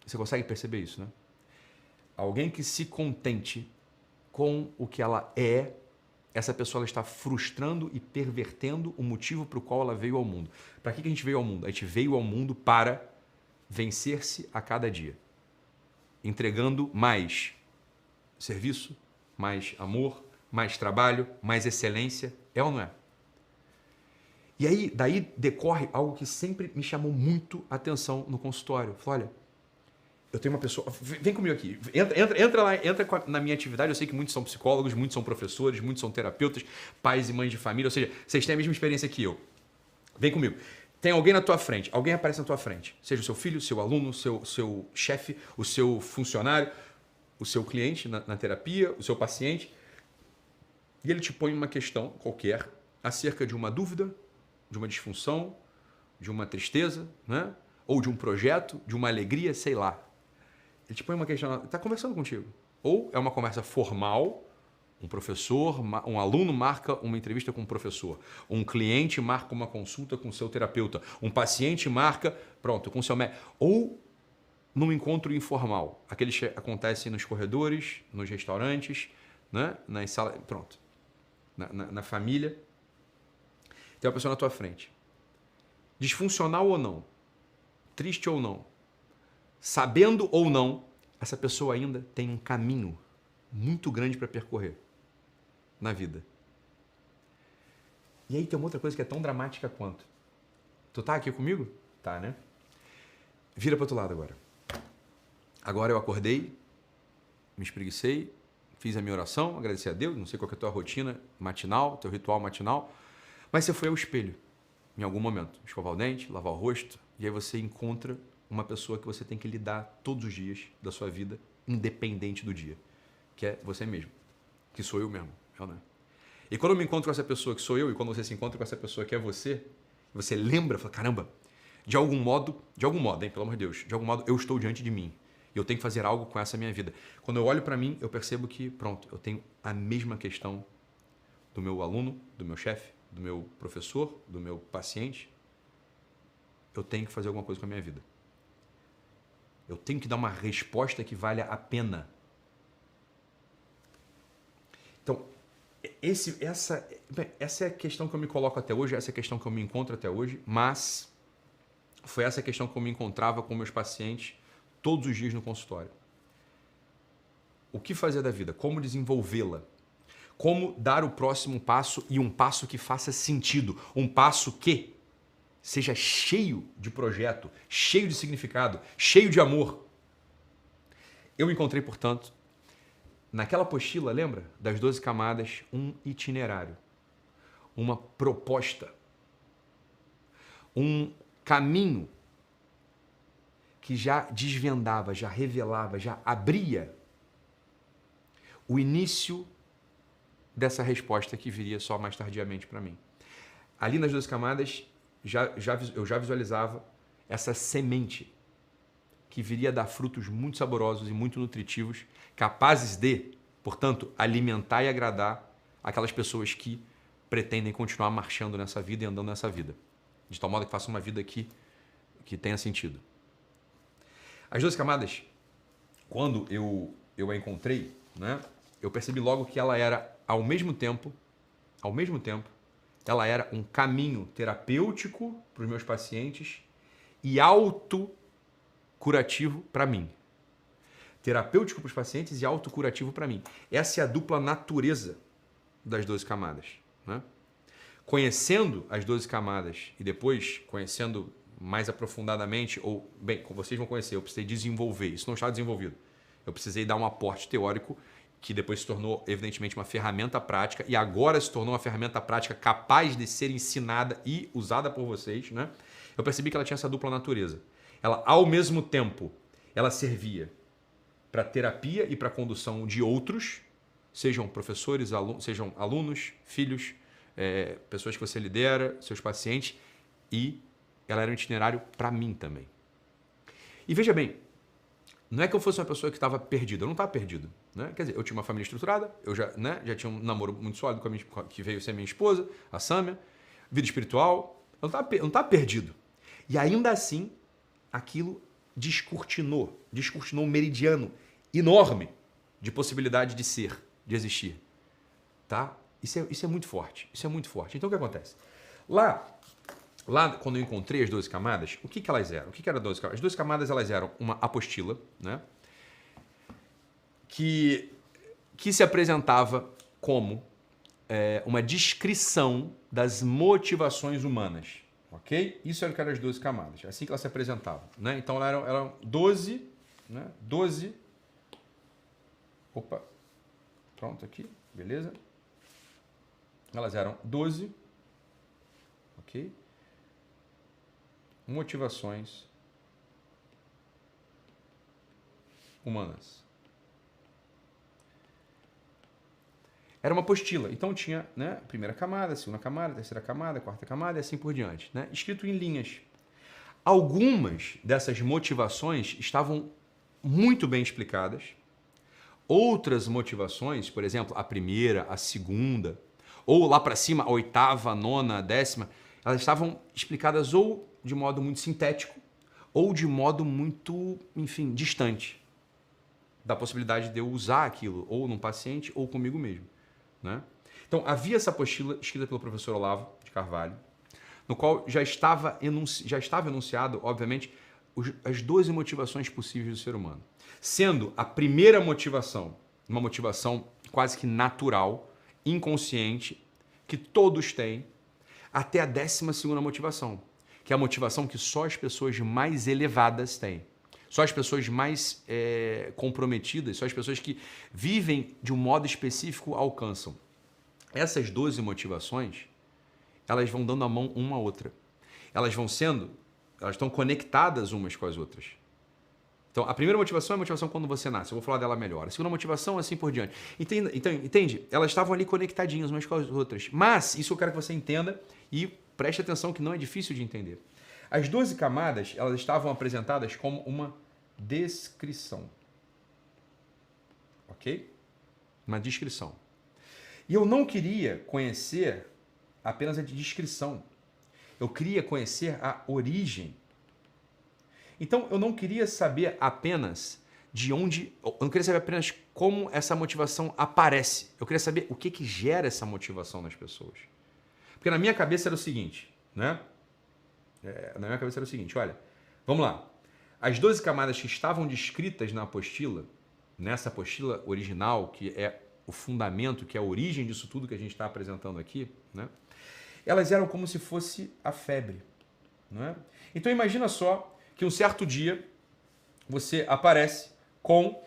Você consegue perceber isso, né? Alguém que se contente com o que ela é, essa pessoa ela está frustrando e pervertendo o motivo para o qual ela veio ao mundo. Para que a gente veio ao mundo? A gente veio ao mundo para vencer-se a cada dia, entregando mais serviço, mais amor, mais trabalho, mais excelência. É ou não é? E aí, daí decorre algo que sempre me chamou muito a atenção no consultório. Falei, olha, eu tenho uma pessoa... Vem comigo aqui. Entra lá, na minha atividade. Eu sei que muitos são psicólogos, muitos são professores, muitos são terapeutas, pais e mães de família. Ou seja, vocês têm a mesma experiência que eu. Vem comigo. Tem alguém na tua frente. Alguém aparece na tua frente. Seja o seu filho, o seu aluno, o seu chefe, o seu funcionário, o seu cliente na terapia, o seu paciente. E ele te põe uma questão qualquer acerca de uma dúvida, de uma disfunção, de uma tristeza, né? Ou de um projeto, de uma alegria, sei lá. Ele te põe uma questão, está conversando contigo. Ou é uma conversa formal, um professor, um aluno marca uma entrevista com um professor, um cliente marca uma consulta com o seu terapeuta, um paciente marca, pronto, com o seu médico. Ou num encontro informal, aqueles que acontecem nos corredores, nos restaurantes, né? Nas salas, pronto, na família. Tem uma pessoa na tua frente. Disfuncional ou não, triste ou não, sabendo ou não, essa pessoa ainda tem um caminho muito grande para percorrer na vida. E aí tem uma outra coisa que é tão dramática quanto. Tu tá aqui comigo? Tá, né? Vira para outro lado agora. Agora eu acordei, me espreguicei, fiz a minha oração, agradeci a Deus, não sei qual que é a tua rotina matinal, teu ritual matinal, mas você foi ao espelho em algum momento, escovar o dente, lavar o rosto, e aí você encontra uma pessoa que você tem que lidar todos os dias da sua vida, independente do dia, que é você mesmo, que sou eu mesmo, né? E quando eu me encontro com essa pessoa que sou eu, e quando você se encontra com essa pessoa que é você lembra, fala, caramba, de algum modo, hein, pelo amor de Deus, de algum modo eu estou diante de mim, e eu tenho que fazer algo com essa minha vida. Quando eu olho para mim, eu percebo que, pronto, eu tenho a mesma questão do meu aluno, do meu chefe, do meu professor, do meu paciente. Eu tenho que fazer alguma coisa com a minha vida. Eu tenho que dar uma resposta que valha a pena. Então, essa é a questão que eu me coloco até hoje, essa é a questão que eu me encontro até hoje, mas foi essa questão que eu me encontrava com meus pacientes todos os dias no consultório. O que fazer da vida? Como desenvolvê-la? Como dar o próximo passo e um passo que faça sentido, um passo que seja cheio de projeto, cheio de significado, cheio de amor. Eu encontrei, portanto, naquela apostila, lembra? Das 12 camadas, um itinerário, uma proposta, um caminho que já desvendava, já revelava, já abria o início dessa resposta que viria só mais tardiamente para mim. Ali nas 12 camadas, eu já visualizava essa semente que viria a dar frutos muito saborosos e muito nutritivos, capazes de, portanto, alimentar e agradar aquelas pessoas que pretendem continuar marchando nessa vida e andando nessa vida, de tal modo que façam uma vida que tenha sentido. As 12 camadas, quando eu a encontrei, né, eu percebi logo que ela era, ao mesmo tempo, ela era um caminho terapêutico para os meus pacientes e autocurativo para mim. Terapêutico para os pacientes e autocurativo para mim. Essa é a dupla natureza das 12 camadas. Né? Conhecendo as 12 camadas e depois conhecendo mais aprofundadamente, ou, bem, como vocês vão conhecer, eu precisei desenvolver, isso não está desenvolvido. Eu precisei dar um aporte teórico que depois se tornou, evidentemente, uma ferramenta prática e agora se tornou uma ferramenta prática capaz de ser ensinada e usada por vocês. Né? Eu percebi que ela tinha essa dupla natureza. Ela, ao mesmo tempo, ela servia para terapia e para condução de outros, sejam professores, sejam alunos, filhos, pessoas que você lidera, seus pacientes, e ela era um itinerário para mim também. E veja bem, não é que eu fosse uma pessoa que estava perdida, eu não estava perdido. Né? Quer dizer, eu tinha uma família estruturada, eu já tinha um namoro muito sólido que veio ser minha esposa, a Sâmia, vida espiritual, eu não estava perdido. E ainda assim, aquilo descortinou um meridiano enorme de possibilidade de ser, de existir. Tá? Isso é muito forte, Então o que acontece? Lá, quando eu encontrei as 12 camadas, o que elas eram? O que eram as 12 camadas? As 12 camadas elas eram uma apostila, né? que se apresentava como uma descrição das motivações humanas. Ok? Isso era o que eram as 12 camadas. É assim que elas se apresentavam. Né? Então eram 12, né? 12. Opa! Pronto aqui, beleza? Elas eram 12. Ok? Motivações humanas. Era uma apostila. Então tinha, né, primeira camada, segunda camada, terceira camada, quarta camada e assim por diante. Né? Escrito em linhas. Algumas dessas motivações estavam muito bem explicadas. Outras motivações, por exemplo, a primeira, a segunda, ou lá para cima, a oitava, a nona, a décima, elas estavam explicadas ou de modo muito sintético ou de modo muito, enfim, distante da possibilidade de eu usar aquilo ou num paciente ou comigo mesmo. Né? Então, havia essa apostila escrita pelo professor Olavo de Carvalho, no qual já estava enunciado, obviamente, as 12 motivações possíveis do ser humano. Sendo a primeira motivação, uma motivação quase que natural, inconsciente, que todos têm, até a 12ª motivação, que é a motivação que só as pessoas mais elevadas têm. Só as pessoas mais comprometidas, só as pessoas que vivem de um modo específico alcançam. Essas 12 motivações, elas vão dando a mão uma à outra. Elas estão conectadas umas com as outras. Então, a primeira motivação é a motivação quando você nasce. Eu vou falar dela melhor. A segunda motivação, assim por diante. Entende? Elas estavam ali conectadinhas umas com as outras. Mas, isso eu quero que você entenda e preste atenção que não é difícil de entender. As 12 camadas, elas estavam apresentadas como uma descrição. Ok? Uma descrição. E eu não queria conhecer apenas a descrição. Eu queria conhecer a origem. Então, eu não queria saber apenas de onde... Eu não queria saber apenas como essa motivação aparece. Eu queria saber o que gera essa motivação nas pessoas. Porque na minha cabeça era o seguinte, né? Na minha cabeça era o seguinte, olha, vamos lá. As 12 camadas que estavam descritas na apostila, nessa apostila original, que é o fundamento, que é a origem disso tudo que a gente está apresentando aqui, né? Elas eram como se fosse a febre. Né? Então imagina só que um certo dia você aparece com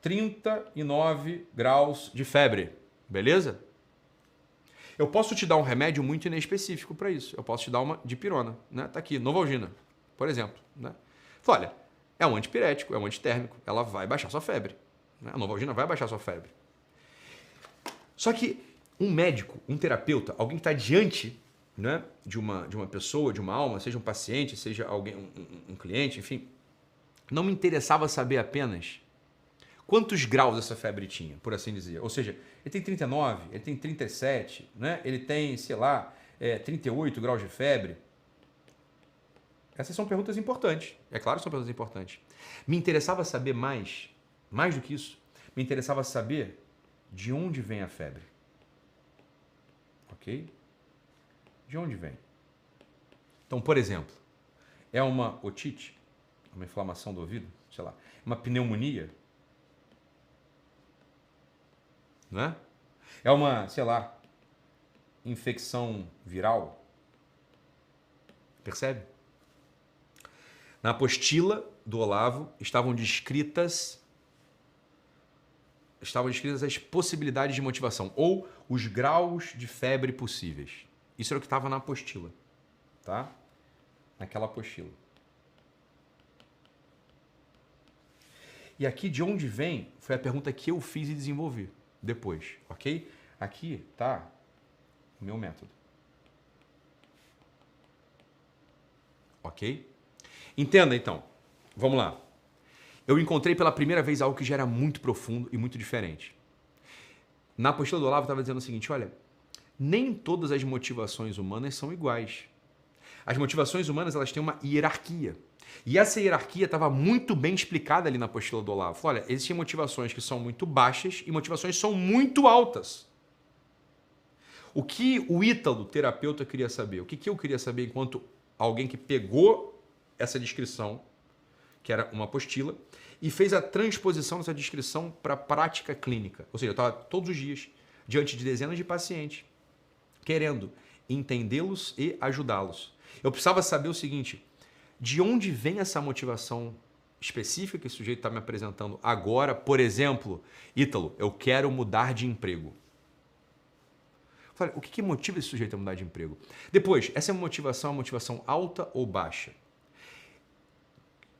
39 graus de febre, beleza? Eu posso te dar um remédio muito inespecífico para isso. Eu posso te dar uma dipirona, né? Tá aqui, Novalgina, por exemplo. Né? Fala, olha, É um antipirético, é um antitérmico. Ela vai baixar sua febre. A Novalgina vai baixar sua febre. Só que um médico, um terapeuta, alguém que está diante, né, de uma pessoa, de uma alma, seja um paciente, seja alguém, um cliente, enfim, não me interessava saber apenas quantos graus essa febre tinha, por assim dizer. Ou seja, ele tem 39, ele tem 37, né? Ele tem, sei lá, 38 graus de febre. Essas são perguntas importantes. É claro que são perguntas importantes. Me interessava saber mais do que isso, me interessava saber de onde vem a febre. Ok? De onde vem? Então, por exemplo, é uma otite, uma inflamação do ouvido, sei lá, uma pneumonia, não é? É uma, sei lá, infecção viral. Percebe? Na apostila do Olavo estavam descritas as possibilidades de motivação ou os graus de febre possíveis. Isso era o que estava na apostila, tá? Naquela apostila. E aqui de onde vem foi a pergunta que eu fiz e desenvolvi depois, ok? Aqui tá o meu método. Ok? Entenda então. Vamos lá. Eu encontrei pela primeira vez algo que já era muito profundo e muito diferente. Na apostila do Olavo estava dizendo o seguinte, olha, nem todas as motivações humanas são iguais. As motivações humanas elas têm uma hierarquia. E essa hierarquia estava muito bem explicada ali na apostila do Olavo. Olha, existem motivações que são muito baixas e motivações que são muito altas. O que o Ítalo, terapeuta, queria saber? O que eu queria saber enquanto alguém que pegou essa descrição, que era uma apostila, e fez a transposição dessa descrição para a prática clínica. Ou seja, eu estava todos os dias diante de dezenas de pacientes, querendo entendê-los e ajudá-los. Eu precisava saber o seguinte, de onde vem essa motivação específica que esse sujeito está me apresentando agora? Por exemplo, Ítalo, eu quero mudar de emprego. Falei, o que motiva esse sujeito a mudar de emprego? Depois, essa motivação é uma motivação alta ou baixa?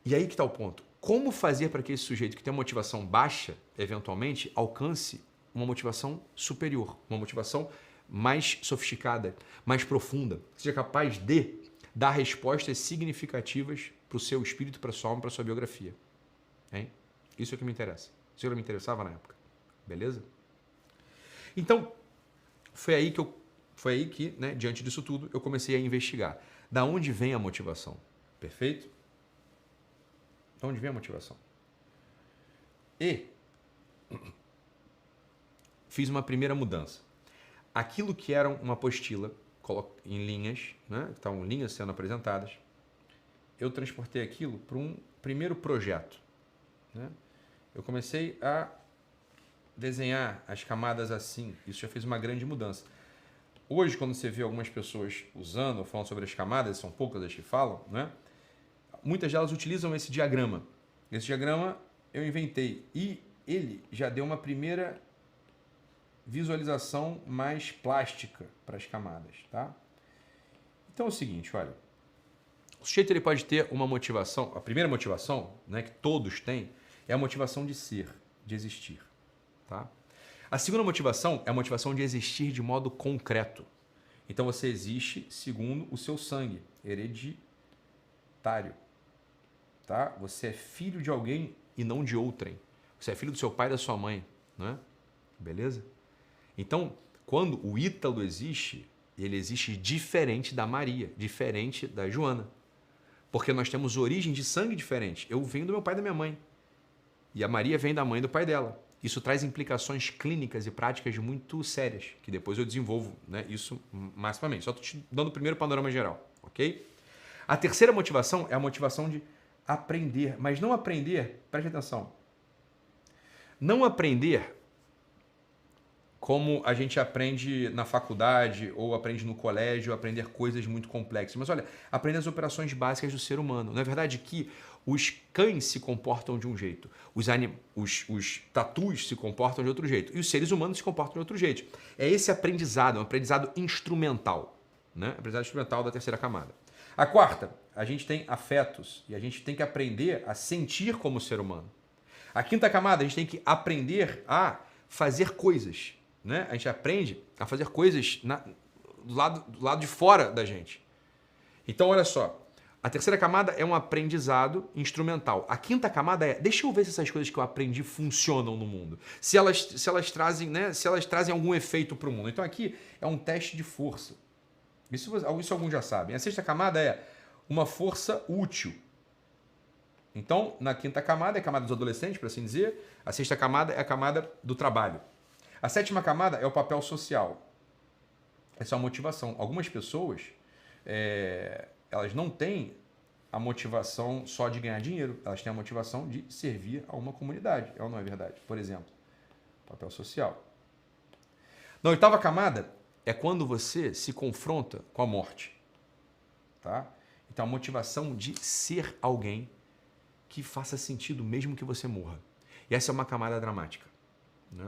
E aí que está o ponto. Como fazer para que esse sujeito que tem uma motivação baixa, eventualmente, alcance uma motivação superior, uma motivação mais sofisticada, mais profunda, seja capaz de dar respostas significativas para o seu espírito, para a sua alma, para a sua biografia. Hein? Isso é o que me interessa. Isso é o que me interessava na época. Beleza? Então, foi aí que, né, diante disso tudo, eu comecei a investigar. Da onde vem a motivação? Perfeito? Da onde vem a motivação? E fiz uma primeira mudança. Aquilo que era uma apostila em linhas, né, estavam linhas sendo apresentadas, eu transportei aquilo para um primeiro projeto. Né? Eu comecei a desenhar as camadas assim. Isso já fez uma grande mudança. Hoje, quando você vê algumas pessoas usando ou falando sobre as camadas, são poucas as que falam, né? Muitas delas utilizam esse diagrama. Esse diagrama eu inventei e ele já deu uma primeira visualização mais plástica para as camadas, tá? Então é o seguinte, olha, o sujeito ele pode ter uma motivação, a primeira motivação, né, que todos têm, é a motivação de ser, de existir, tá? A segunda motivação é a motivação de existir de modo concreto. Então você existe segundo o seu sangue, hereditário, tá? Você é filho de alguém e não de outrem. Você é filho do seu pai e da sua mãe, não é? Beleza? Então, quando o Ítalo existe, ele existe diferente da Maria, diferente da Joana. Porque nós temos origem de sangue diferente. Eu venho do meu pai e da minha mãe. E a Maria vem da mãe e do pai dela. Isso traz implicações clínicas e práticas muito sérias, que depois eu desenvolvo, né, isso maximamente. Só estou te dando o primeiro panorama geral, ok? A terceira motivação é a motivação de aprender. Mas não aprender, preste atenção, não aprender como a gente aprende na faculdade ou aprende no colégio, aprender coisas muito complexas. Mas olha, aprender as operações básicas do ser humano. Não é verdade que os cães se comportam de um jeito, os tatus se comportam de outro jeito e os seres humanos se comportam de outro jeito. É esse aprendizado, um aprendizado instrumental, né? Aprendizado instrumental da terceira camada. A quarta, a gente tem afetos e a gente tem que aprender a sentir como ser humano. A quinta camada, a gente tem que aprender a fazer coisas, né? A gente aprende a fazer coisas do lado de fora da gente. Então, olha só, a terceira camada é um aprendizado instrumental. A quinta camada é, deixa eu ver se essas coisas que eu aprendi funcionam no mundo. Se elas trazem, né, se elas trazem algum efeito para o mundo. Então aqui é um teste de força. Isso alguns já sabem. A sexta camada é uma força útil. Então, na quinta camada é a camada dos adolescentes, por assim dizer. A sexta camada é a camada do trabalho. A sétima camada é o papel social. Essa é a motivação. Algumas pessoas, elas não têm a motivação só de ganhar dinheiro. Elas têm a motivação de servir a uma comunidade. É ou não é verdade? Por exemplo, papel social. Na oitava camada é quando você se confronta com a morte. Tá? Então, a motivação de ser alguém que faça sentido mesmo que você morra. E essa é uma camada dramática. Né?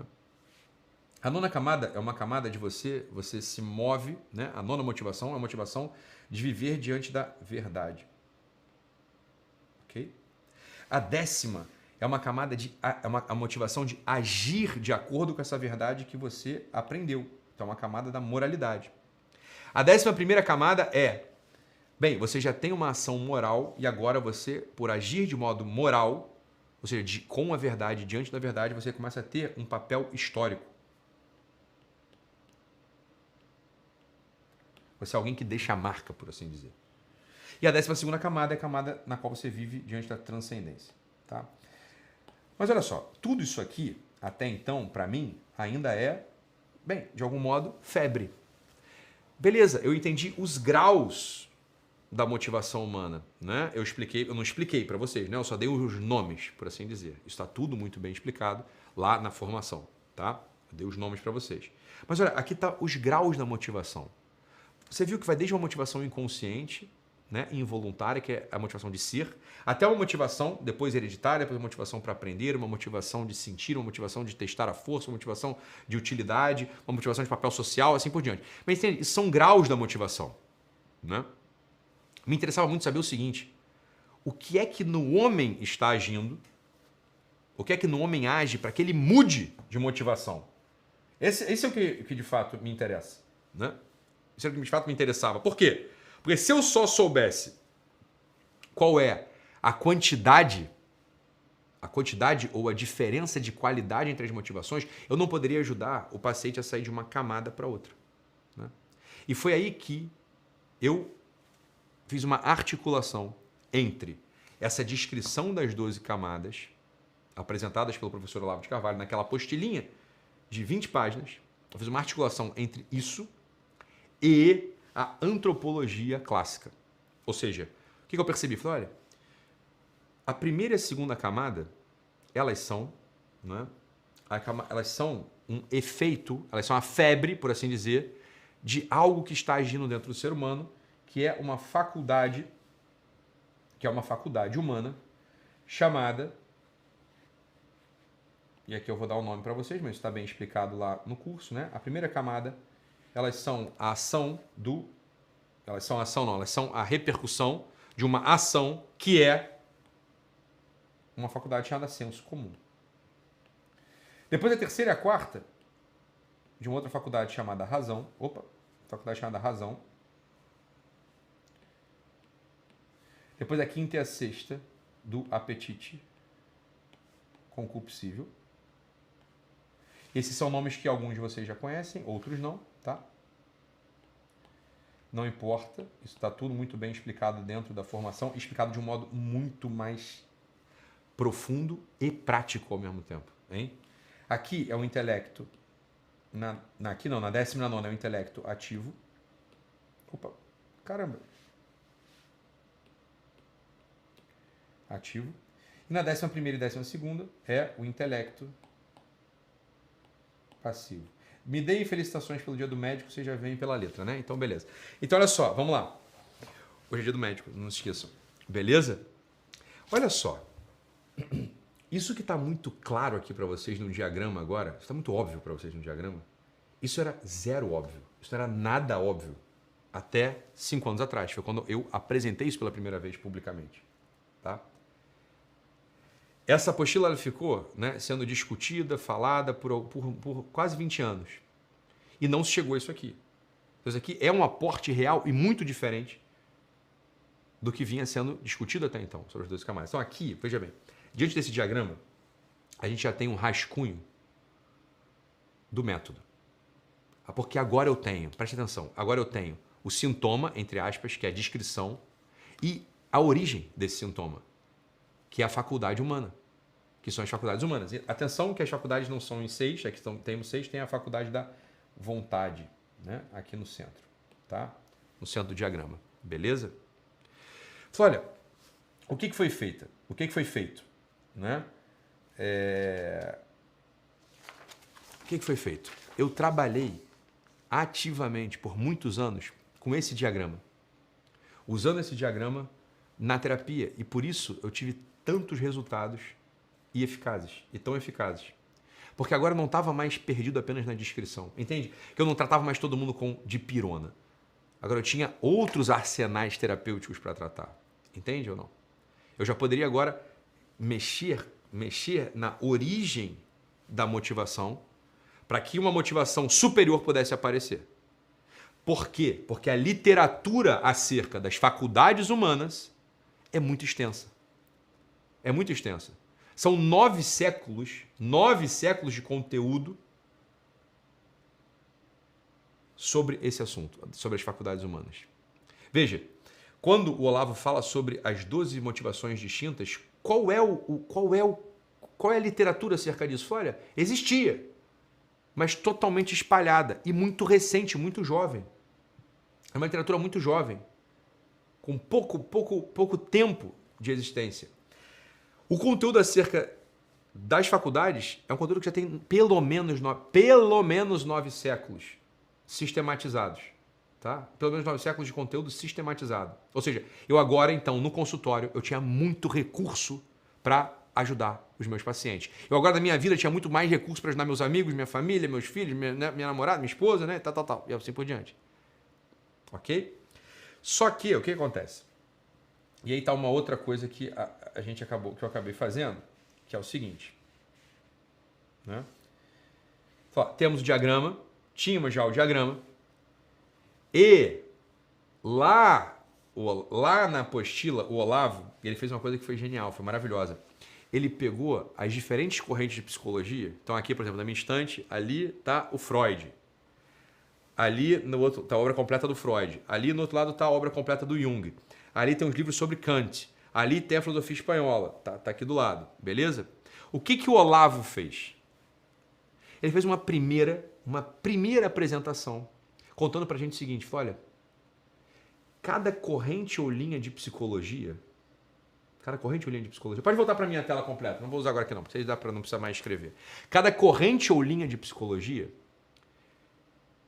A nona camada é uma camada de você se move, né? A nona motivação é a motivação de viver diante da verdade. Ok? A décima é uma camada a motivação de agir de acordo com essa verdade que você aprendeu. Então, é uma camada da moralidade. A 11ª camada é, bem, você já tem uma ação moral e agora você, por agir de modo moral, ou seja, com a verdade, diante da verdade, você começa a ter um papel histórico. Você é alguém que deixa a marca, por assim dizer. E a 12ª camada é a camada na qual você vive diante da transcendência. Tá? Mas olha só, tudo isso aqui, até então, para mim, ainda é, bem, de algum modo, febre. Beleza, eu entendi os graus da motivação humana, né? Eu não expliquei para vocês, né? Eu só dei os nomes, por assim dizer. Isso está tudo muito bem explicado lá na formação, tá? Eu dei os nomes para vocês. Mas olha, aqui tá os graus da motivação. Você viu que vai desde uma motivação inconsciente, né, involuntária, que é a motivação de ser, até uma motivação depois hereditária, depois uma motivação para aprender, uma motivação de sentir, uma motivação de testar a força, uma motivação de utilidade, uma motivação de papel social, assim por diante. Mas entende? Isso são graus da motivação, né? Me interessava muito saber o seguinte: o que é que no homem está agindo? O que é que no homem age para que ele mude de motivação? Esse é o que de fato me interessa, né? Isso é o que de fato me interessava. Por quê? Porque se eu só soubesse qual é a quantidade ou a diferença de qualidade entre as motivações, eu não poderia ajudar o paciente a sair de uma camada para outra, né? E foi aí que eu fiz uma articulação entre essa descrição das 12 camadas apresentadas pelo professor Olavo de Carvalho naquela apostilinha de 20 páginas. Eu fiz uma articulação entre isso e a antropologia clássica. Ou seja, o que eu percebi? Falei, olha, a primeira e a segunda camada, elas são, né, elas são um efeito, elas são a febre, por assim dizer, de algo que está agindo dentro do ser humano, que é uma faculdade humana chamada, e aqui eu vou dar o nome para vocês, mas está bem explicado lá no curso, né? A primeira camada, elas são a repercussão de uma ação que é uma faculdade chamada senso comum. Depois a terceira e a quarta, de uma outra faculdade chamada razão. Faculdade chamada razão. Depois a quinta e a sexta, do apetite concupiscível. Esses são nomes que alguns de vocês já conhecem, outros não, tá? Não importa, isso está tudo muito bem explicado dentro da formação, explicado de um modo muito mais profundo e prático ao mesmo tempo, hein? Aqui é o intelecto, na 19ª é o intelecto ativo. Ativo. E na 11ª e 12ª é o intelecto passivo. Me deem felicitações pelo dia do médico, vocês já veem pela letra, né? Então, beleza. Então, olha só, vamos lá. Hoje é dia do médico, não se esqueçam. Beleza? Olha só. Isso que está muito claro aqui para vocês no diagrama agora, está muito óbvio para vocês no diagrama, isso era zero óbvio. Isso não era nada óbvio. até 5 anos atrás. Foi quando eu apresentei isso pela primeira vez publicamente. Tá? Essa apostila ela ficou, né, sendo discutida, falada por quase 20 anos. E não se chegou a isso aqui. Então, isso aqui é um aporte real e muito diferente do que vinha sendo discutido até então sobre as 12 camadas. Então aqui, veja bem, diante desse diagrama, a gente já tem um rascunho do método. Porque agora eu tenho, preste atenção, agora eu tenho o sintoma, entre aspas, que é a descrição, e a origem desse sintoma, que é a faculdade humana, que são as faculdades humanas. E atenção que as faculdades não são em 6, aqui temos 6, tem a faculdade da vontade, né? Aqui no centro, tá? No centro do diagrama, beleza? Então, olha, o que foi feito? O que foi feito? Né? O que foi feito? Eu trabalhei ativamente por muitos anos com esse diagrama, usando esse diagrama na terapia, e por isso eu tive tantos resultados e eficazes, e tão eficazes. Porque agora eu não estava mais perdido apenas na descrição, entende? Que eu não tratava mais todo mundo com dipirona. Agora eu tinha outros arsenais terapêuticos para tratar, entende ou não? Eu já poderia agora mexer na origem da motivação para que uma motivação superior pudesse aparecer. Por quê? Porque a literatura acerca das faculdades humanas é muito extensa. É muito extensa. São 9 séculos de conteúdo sobre esse assunto, sobre as faculdades humanas. Veja, quando o Olavo fala sobre as 12 motivações distintas, qual é a literatura acerca disso? Olha, existia, mas totalmente espalhada e muito recente, muito jovem. É uma literatura muito jovem, com pouco tempo de existência. O conteúdo acerca das faculdades é um conteúdo que já tem pelo menos 9 séculos sistematizados. Tá? Pelo menos 9 séculos de conteúdo sistematizado. Ou seja, eu agora, então, no consultório, eu tinha muito recurso para ajudar os meus pacientes. Eu agora, na minha vida, tinha muito mais recurso para ajudar meus amigos, minha família, meus filhos, minha namorada, minha esposa, né? Tal. E assim por diante. Ok? Só que, o que acontece? E aí está uma outra coisa que que eu acabei fazendo, que é o seguinte. Né? Temos o diagrama, tínhamos já o diagrama, e lá na apostila, o Olavo, ele fez uma coisa que foi genial, foi maravilhosa. Ele pegou as diferentes correntes de psicologia. Então aqui, por exemplo, na minha estante, ali está o Freud. Ali no outro está a obra completa do Freud. Ali no outro lado está a obra completa do Jung. Ali tem uns livros sobre Kant. Ali tem a filosofia espanhola. Tá aqui do lado. Beleza? O que o Olavo fez? Ele fez uma primeira apresentação contando pra gente o seguinte, olha, cada corrente ou linha de psicologia, pode voltar para minha tela completa, não vou usar agora aqui não, não precisa mais escrever. Cada corrente ou linha de psicologia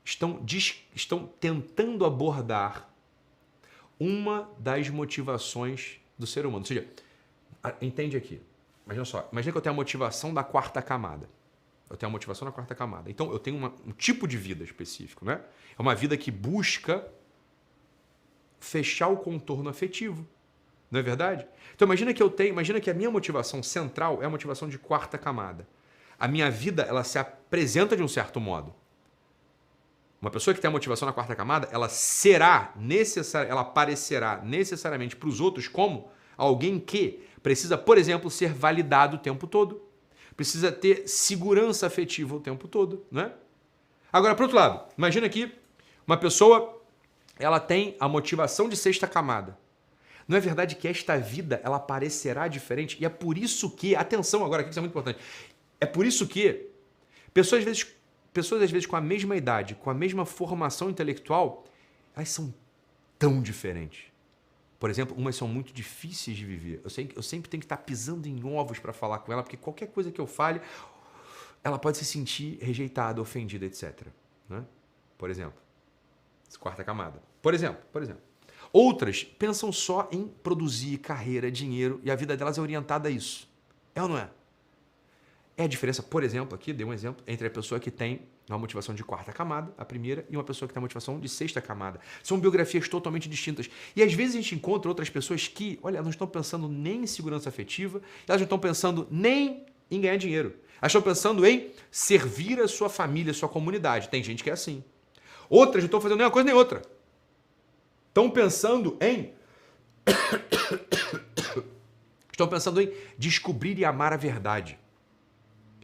estão tentando abordar uma das motivações do ser humano. Ou seja, entende aqui, imagina que eu tenho a motivação da 4ª camada. Eu tenho a motivação na 4ª camada. Então, eu tenho um tipo de vida específico, né? É uma vida que busca fechar o contorno afetivo. Não é verdade? Então, imagina que a minha motivação central é a motivação de 4ª camada. A minha vida, ela se apresenta de um certo modo. Uma pessoa que tem a motivação na 4ª camada, ela aparecerá necessariamente para os outros como alguém que precisa, por exemplo, ser validado o tempo todo. Precisa ter segurança afetiva o tempo todo, né? Agora, por outro lado, imagina que uma pessoa, ela tem a motivação de 6ª camada. Não é verdade que esta vida, ela parecerá diferente? E é por isso que, atenção agora, aqui isso é muito importante, é por isso que pessoas às vezes com a mesma idade, com a mesma formação intelectual, elas são tão diferentes. Por exemplo, umas são muito difíceis de viver. Eu sempre tenho que estar pisando em ovos para falar com ela, porque qualquer coisa que eu fale, ela pode se sentir rejeitada, ofendida, etc. Né? Por exemplo, 4ª camada. Por exemplo. Outras pensam só em produzir carreira, dinheiro, e a vida delas é orientada a isso. É ou não é? É a diferença, por exemplo, aqui, dei um exemplo, entre a pessoa que tem uma motivação de 4ª camada, a primeira, e uma pessoa que tem uma motivação de 6ª camada. São biografias totalmente distintas. E às vezes a gente encontra outras pessoas que, olha, elas não estão pensando nem em segurança afetiva, elas não estão pensando nem em ganhar dinheiro. Elas estão pensando em servir a sua família, a sua comunidade. Tem gente que é assim. Outras não estão fazendo nem uma coisa nem outra. Estão pensando em... estão pensando em descobrir e amar a verdade.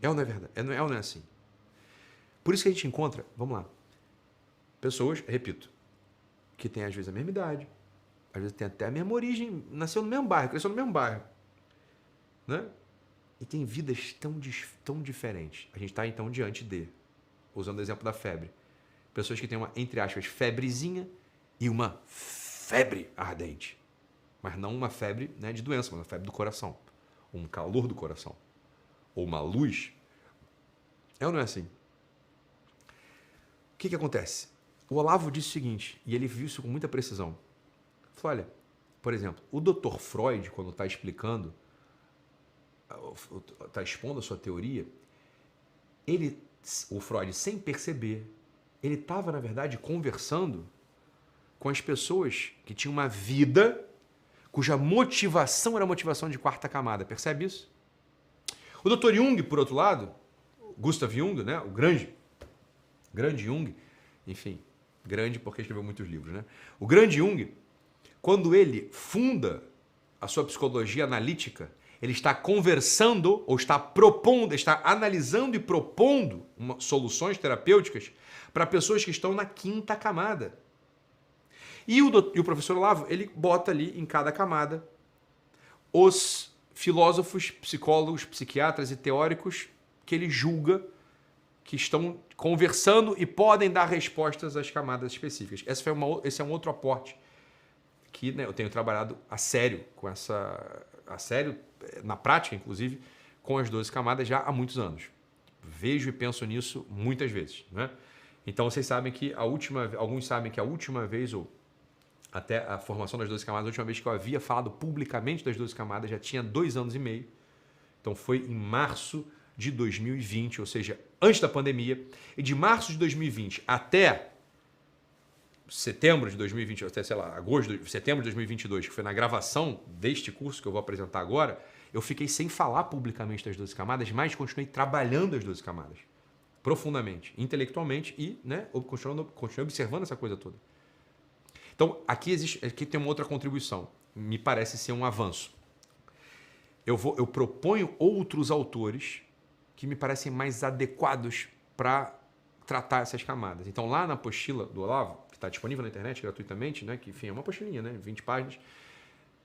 É ou não é verdade? É ou não é assim? Por isso que a gente encontra, vamos lá, pessoas, repito, que têm às vezes a mesma idade, às vezes tem até a mesma origem, nasceu no mesmo bairro, cresceu no mesmo bairro, né? E tem vidas tão diferentes. A gente está então diante de, usando o exemplo da febre, pessoas que têm uma, entre aspas, febrezinha e uma febre ardente. Mas não uma febre, né, de doença, mas uma febre do coração, um calor do coração. Ou uma luz, é ou não é assim? O que acontece? O Olavo disse o seguinte, e ele viu isso com muita precisão. Ele falou, olha, por exemplo, o Dr. Freud, quando está explicando, está expondo a sua teoria, o Freud, sem perceber, ele estava, na verdade, conversando com as pessoas que tinham uma vida cuja motivação era a motivação de 4ª camada. Percebe isso? O Dr. Jung, por outro lado, Gustav Jung, né, o grande Jung, enfim, grande porque escreveu muitos livros, né? O grande Jung, quando ele funda a sua psicologia analítica, ele está conversando ou está propondo, está analisando e propondo soluções terapêuticas para pessoas que estão na 5ª camada. E o professor Olavo, ele bota ali em cada camada os filósofos, psicólogos, psiquiatras e teóricos que ele julga que estão conversando e podem dar respostas às camadas específicas. Esse é um outro aporte que, né, eu tenho trabalhado a sério, na prática, inclusive, com as 12 camadas já há muitos anos. Vejo e penso nisso muitas vezes, né? Então vocês sabem que alguns sabem que a última vez, ou até a formação das 12 camadas, a última vez que eu havia falado publicamente das 12 camadas já tinha 2 anos e meio. Então foi em março de 2020, ou seja, antes da pandemia. E de março de 2020 até setembro de 2020, até, sei lá, setembro de 2022, que foi na gravação deste curso que eu vou apresentar agora, eu fiquei sem falar publicamente das 12 camadas, mas continuei trabalhando as 12 camadas. Profundamente, intelectualmente e, né, continuei observando essa coisa toda. Então, aqui tem uma outra contribuição. Me parece ser um avanço. Eu proponho outros autores que me parecem mais adequados para tratar essas camadas. Então, lá na apostila do Olavo, que está disponível na internet gratuitamente, né, que enfim, é uma apostilinha, né, 20 páginas,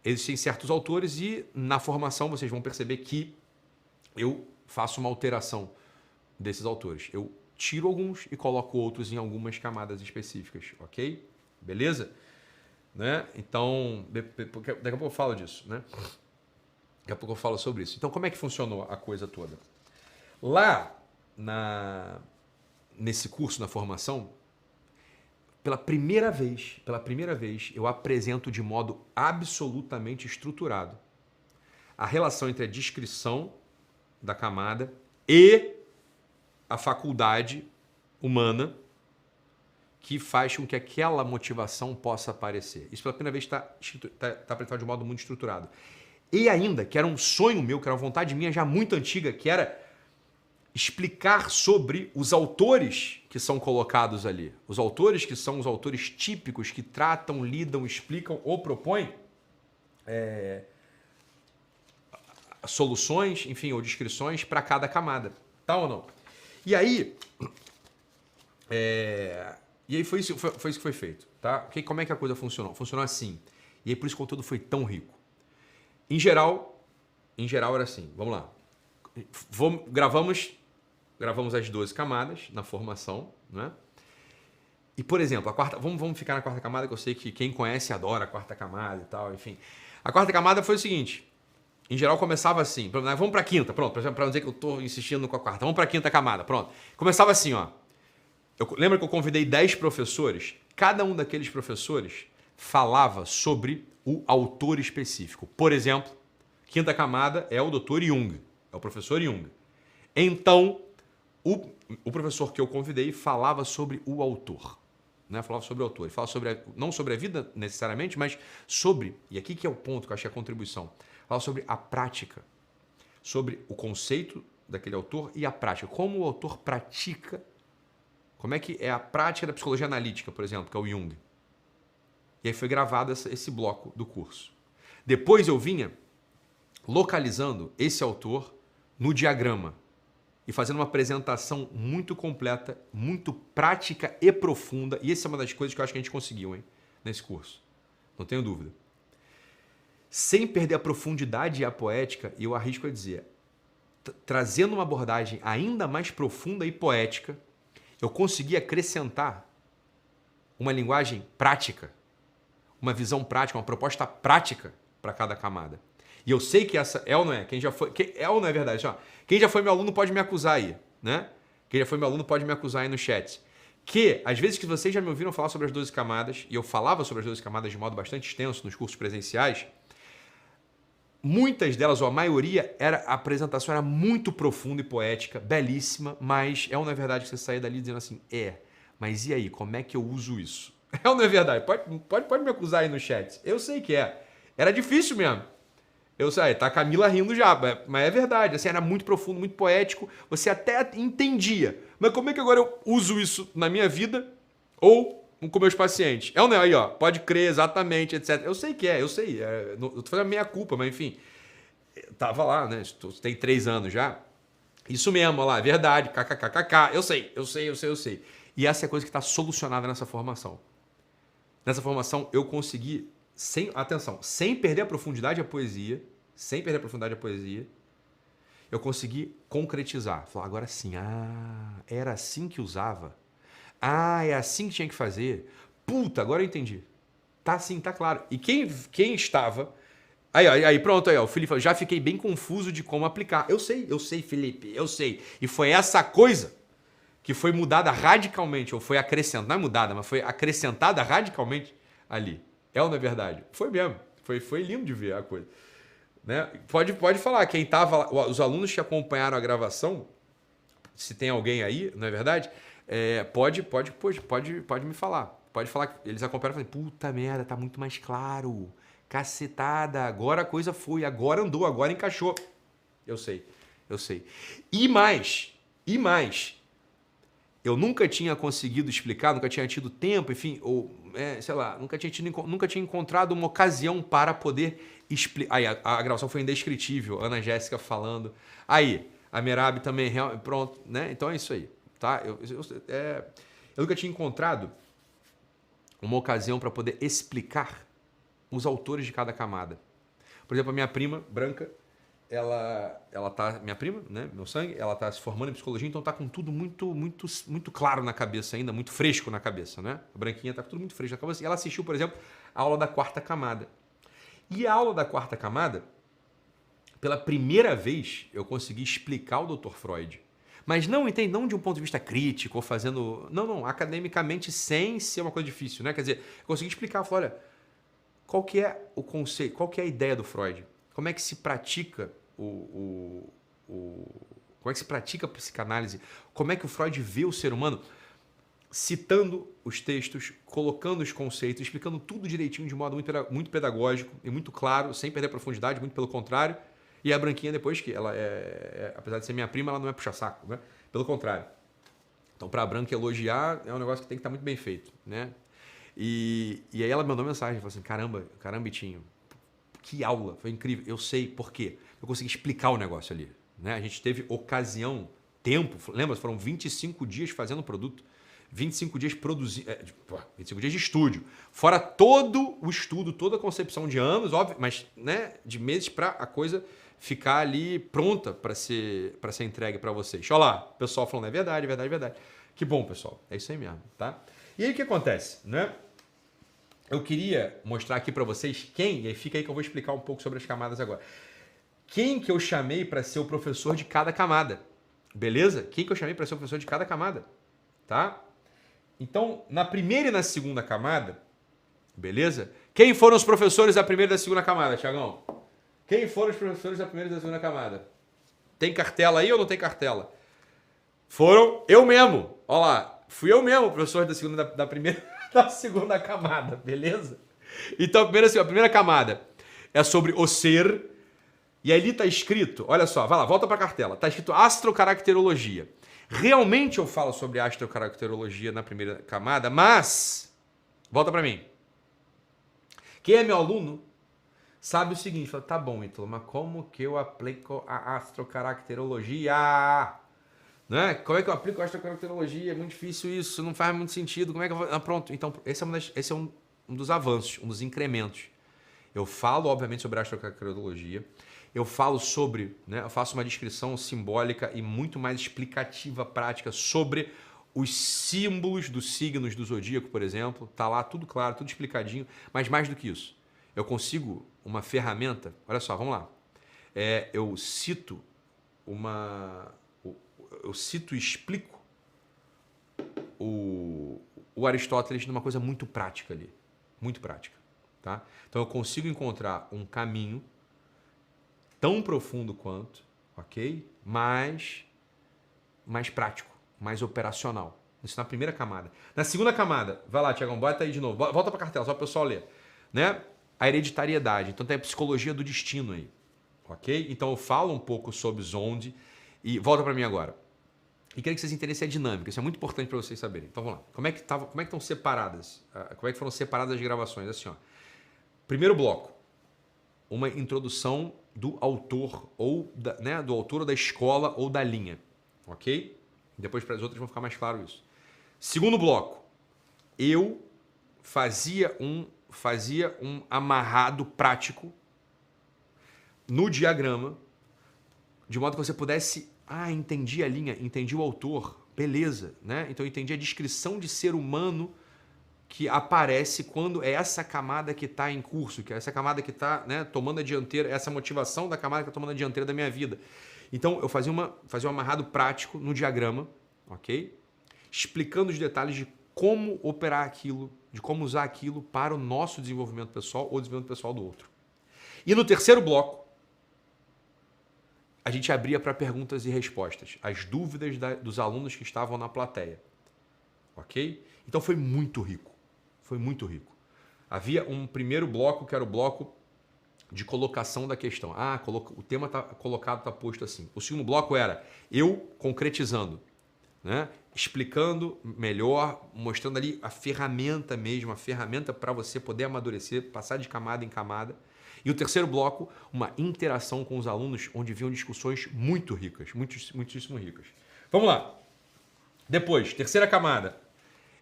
existem certos autores e na formação vocês vão perceber que eu faço uma alteração desses autores. Eu tiro alguns e coloco outros em algumas camadas específicas, ok? Beleza? Né? Então, daqui a pouco eu falo disso, né? Daqui a pouco eu falo sobre isso. Então, como é que funcionou a coisa toda? Lá nesse curso, na formação, pela primeira vez, eu apresento de modo absolutamente estruturado a relação entre a descrição da camada e a faculdade humana que faz com que aquela motivação possa aparecer. Isso pela primeira vez está apresentado de modo muito estruturado. E ainda, que era um sonho meu, que era uma vontade minha já muito antiga, que era explicar sobre os autores que são colocados ali. Os autores que são os autores típicos que tratam, lidam, explicam ou propõem soluções, enfim, ou descrições para cada camada. Tá ou não? E aí foi isso que foi feito. Tá? Como é que a coisa funcionou? Funcionou assim. E aí por isso o conteúdo foi tão rico. Em geral era assim. Vamos lá. Gravamos as 12 camadas na formação, né? E, por exemplo, vamos ficar na 4ª camada, que eu sei que quem conhece adora a 4ª camada e tal, enfim. A 4ª camada foi o seguinte, em geral começava assim, vamos para a 5ª, pronto, para não dizer que eu estou insistindo com a 4ª, vamos para a 5ª camada, pronto. Começava assim, ó. Lembra que eu convidei 10 professores? Cada um daqueles professores falava sobre o autor específico. Por exemplo, 5ª camada é o Dr. Jung, é o professor Jung. Então, o professor que eu convidei falava sobre o autor. Né? Falava sobre o autor. Ele fala sobre não sobre a vida necessariamente, mas sobre, e aqui que é o ponto que eu achei a contribuição, fala sobre a prática, sobre o conceito daquele autor e a prática. Como o autor pratica, como é que é a prática da psicologia analítica, por exemplo, que é o Jung. E aí foi gravado esse bloco do curso. Depois eu vinha localizando esse autor no diagrama e fazendo uma apresentação muito completa, muito prática e profunda. E essa é uma das coisas que eu acho que a gente conseguiu, hein, nesse curso. Não tenho dúvida. Sem perder a profundidade e a poética, e eu arrisco a dizer, trazendo uma abordagem ainda mais profunda e poética, eu consegui acrescentar uma linguagem prática, uma visão prática, uma proposta prática para cada camada. E eu sei que essa é ou não é? Quem já foi, é ou não é verdade? Ó, quem já foi meu aluno pode me acusar aí, né? Quem já foi meu aluno pode me acusar aí no chat. Que, às vezes que vocês já me ouviram falar sobre as 12 camadas, e eu falava sobre as 12 camadas de modo bastante extenso nos cursos presenciais, muitas delas, ou a maioria, a apresentação era muito profunda e poética, belíssima, mas é ou não é verdade que você saía dali dizendo assim, mas e aí, como é que eu uso isso? É ou não é verdade? Pode me acusar aí no chat. Eu sei que é. Era difícil mesmo. Eu sei, tá a Camila rindo já, mas é verdade, assim, era muito profundo, muito poético, você até entendia. Mas como é que agora eu uso isso na minha vida ou com meus pacientes? É ou não é? Aí, ó, pode crer exatamente, etc. Eu sei que eu sei, eu tô fazendo a minha culpa, mas enfim, tava lá, né, tem 3 anos já. Isso mesmo, olha lá, verdade, kkkk, eu sei. E essa é a coisa que está solucionada nessa formação. Nessa formação eu consegui, sem perder a profundidade da poesia, eu consegui concretizar. Falar, agora sim, era assim que usava. É assim que tinha que fazer. Puta, agora eu entendi. Tá sim, tá claro. E quem estava... Aí, pronto, aí, ó, o Felipe falou, já fiquei bem confuso de como aplicar. Eu sei, Felipe, eu sei. E foi essa coisa que foi mudada radicalmente, ou foi acrescentada, não é mudada, mas foi acrescentada radicalmente ali. É ou não é verdade? Foi mesmo. Foi lindo de ver a coisa. Né? Pode falar, quem estava lá, os alunos que acompanharam a gravação, se tem alguém aí, não é verdade? Pode me falar. Pode falar que eles acompanharam e falam, puta merda, tá muito mais claro. Cacetada, agora a coisa foi, agora andou, agora encaixou. Eu sei. E mais, eu nunca tinha conseguido explicar, nunca tinha tido tempo, enfim, ou, sei lá, nunca tinha encontrado uma ocasião para poder explicar. Aí, a gravação foi indescritível, Ana Jéssica falando. Aí, a Merab também, pronto, né? Então é isso aí, tá? Eu nunca tinha encontrado uma ocasião para poder explicar os autores de cada camada. Por exemplo, a minha prima, branca, ela tá, minha prima, né, meu sangue, ela tá se formando em psicologia, então tá com tudo muito claro na cabeça ainda, muito fresco na cabeça, né? A branquinha tá com tudo muito fresco na cabeça. E ela assistiu, por exemplo, a aula da 4ª camada. E a aula da 4ª camada, pela primeira vez, eu consegui explicar o Dr. Freud. Mas não de um ponto de vista crítico, ou fazendo... Não, academicamente, sem ser uma coisa difícil, né? Quer dizer, eu consegui explicar, eu falei, olha, qual que é o conceito, qual que é a ideia do Freud? Como é que se pratica como é que se pratica a psicanálise? Como é que o Freud vê o ser humano? Citando os textos, colocando os conceitos, explicando tudo direitinho de modo muito pedagógico e muito claro, sem perder a profundidade, muito pelo contrário. E a branquinha depois, que ela apesar de ser minha prima, ela não é puxa-saco, né? Pelo contrário. Então, para a branca elogiar, é um negócio que tem que estar muito bem feito, né? E aí ela mandou mensagem, falou assim, caramba, Bitinho, que aula, foi incrível. Eu sei por quê. Eu consegui explicar o negócio ali, né? A gente teve ocasião, tempo, lembra? Foram 25 dias fazendo o produto, 25 dias produzindo, 25 dias de estúdio, fora todo o estudo, toda a concepção de anos, óbvio, mas, né, de meses para a coisa ficar ali pronta para ser entregue para vocês. Olha lá, o pessoal falando, é verdade. Que bom, pessoal, é isso aí mesmo, tá? E aí o que acontece, né? Eu queria mostrar aqui para vocês e aí fica aí que eu vou explicar um pouco sobre as camadas agora. Quem que eu chamei para ser o professor de cada camada, beleza? Quem que eu chamei para ser o professor de cada camada, tá? Então, na primeira e na segunda camada, beleza? Quem foram os professores da primeira e da segunda camada, Thiagão? Quem foram os professores da primeira e da segunda camada? Tem cartela aí ou não tem cartela? Foram eu mesmo. Olha lá, fui eu mesmo, professor da primeira, da segunda camada, beleza? Então, a primeira camada é sobre o ser. E ali está escrito, olha só, vai lá, volta para a cartela. Está escrito astrocaracterologia. Realmente eu falo sobre astrocaracterologia na primeira camada, mas, volta para mim. Quem é meu aluno sabe o seguinte, fala, tá bom, Ítalo, mas como que eu aplico a astrocaracterologia? Né? Como é que eu aplico a astrocaracterologia? É muito difícil isso, não faz muito sentido. Como é que eu vou... pronto, então esse é um dos avanços, um dos incrementos. Eu falo, obviamente, sobre a astrocaracterologia. Eu falo sobre, né, eu faço uma descrição simbólica e muito mais explicativa, prática, sobre os símbolos dos signos do zodíaco, por exemplo. Tá lá tudo claro, tudo explicadinho, mas mais do que isso. Eu consigo uma ferramenta, olha só, vamos lá. Eu cito e explico o Aristóteles numa coisa muito prática ali, muito prática. Tá? Então eu consigo encontrar um caminho tão profundo quanto, ok? Mas mais prático, mais operacional. Isso na primeira camada. Na segunda camada, vai lá, Tiagão, bota aí de novo. Volta para a cartela, só para o pessoal ler. Né? A hereditariedade. Então tem a psicologia do destino aí, ok? Então eu falo um pouco sobre Zonde e volta para mim agora. E quero que vocês entendam essa dinâmica. Isso é muito importante para vocês saberem. Então vamos lá. Como é que estão separadas? Como é que foram separadas as gravações? Assim, ó. Primeiro bloco, uma introdução do autor ou do autor ou da escola ou da linha, ok? Depois para as outras vão ficar mais claro isso. Segundo bloco, eu fazia um amarrado prático no diagrama, de modo que você pudesse, entendi a linha, entendi o autor, beleza, né? Então eu entendi a descrição de ser humano que aparece quando é essa camada que está em curso, que é essa camada que está, né, tomando a dianteira, essa motivação da camada que está tomando a dianteira da minha vida. Então, eu fazia um amarrado prático no diagrama, ok? Explicando os detalhes de como operar aquilo, de como usar aquilo para o nosso desenvolvimento pessoal ou desenvolvimento pessoal do outro. E no terceiro bloco, a gente abria para perguntas e respostas, as dúvidas dos alunos que estavam na plateia, ok? Então, foi muito rico. Foi muito rico. Havia um primeiro bloco que era o bloco de colocação da questão. O tema está colocado, está posto assim. O segundo bloco era eu concretizando, né? Explicando melhor, mostrando ali a ferramenta mesmo, a ferramenta para você poder amadurecer, passar de camada em camada. E o terceiro bloco, uma interação com os alunos, onde vinham discussões muito ricas, muitíssimo ricas. Vamos lá. Depois, terceira camada.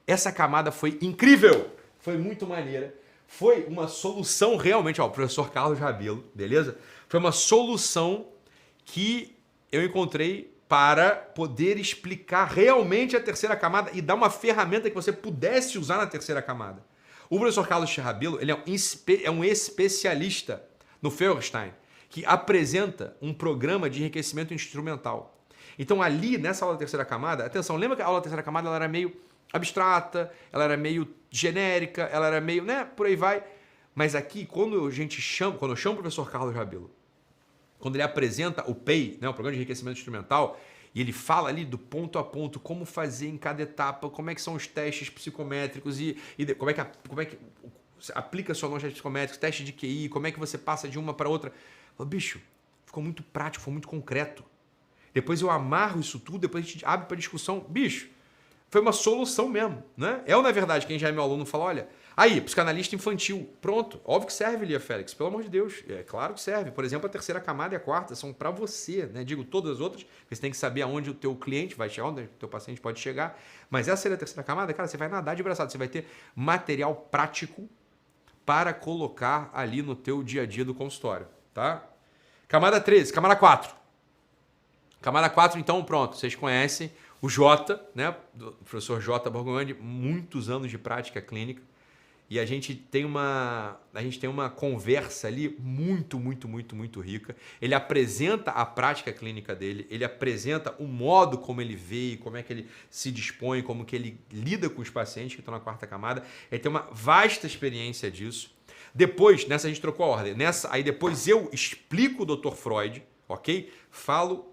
Essa camada foi incrível, foi muito maneira, foi uma solução realmente, o professor Carlos Rabelo, beleza? Foi uma solução que eu encontrei para poder explicar realmente a terceira camada e dar uma ferramenta que você pudesse usar na terceira camada. O professor Carlos Rabelo, ele é um especialista no Feuerstein, que apresenta um programa de enriquecimento instrumental. Então ali, nessa aula da terceira camada, atenção, lembra que a aula da terceira camada ela era meio abstrata, ela era meio genérica, ela era meio, né, por aí vai. Mas aqui, quando eu chamo o professor Carlos Rabelo, quando ele apresenta o PEI, né, o Programa de Enriquecimento Instrumental, e ele fala ali do ponto a ponto, como fazer em cada etapa, como é que são os testes psicométricos e como é que aplica-se ou não os testes psicométricos, teste de QI, como é que você passa de uma para outra. Bicho, ficou muito prático, ficou muito concreto. Depois eu amarro isso tudo, depois a gente abre para discussão. Bicho, foi uma solução mesmo, né? Na verdade, quem já é meu aluno fala, olha, aí, psicanalista infantil, pronto, óbvio que serve, Lia Félix, pelo amor de Deus, é claro que serve. Por exemplo, a terceira camada e a quarta são para você, né? Digo todas as outras, porque você tem que saber aonde o teu cliente vai chegar, onde o teu paciente pode chegar, mas essa é a terceira camada, cara, você vai nadar de braçada, você vai ter material prático para colocar ali no teu dia a dia do consultório, tá? Camada 13, camada 4. Camada 4, então, pronto, vocês conhecem o Jota, né, do professor Jota Borgonhoni, muitos anos de prática clínica, e a gente tem uma conversa ali muito rica. Ele apresenta a prática clínica dele, ele apresenta o modo como ele vê, como é que ele se dispõe, como que ele lida com os pacientes que estão na quarta camada. Ele tem uma vasta experiência disso. Depois, nessa a gente trocou a ordem. Aí depois eu explico o Dr. Freud, ok? Falo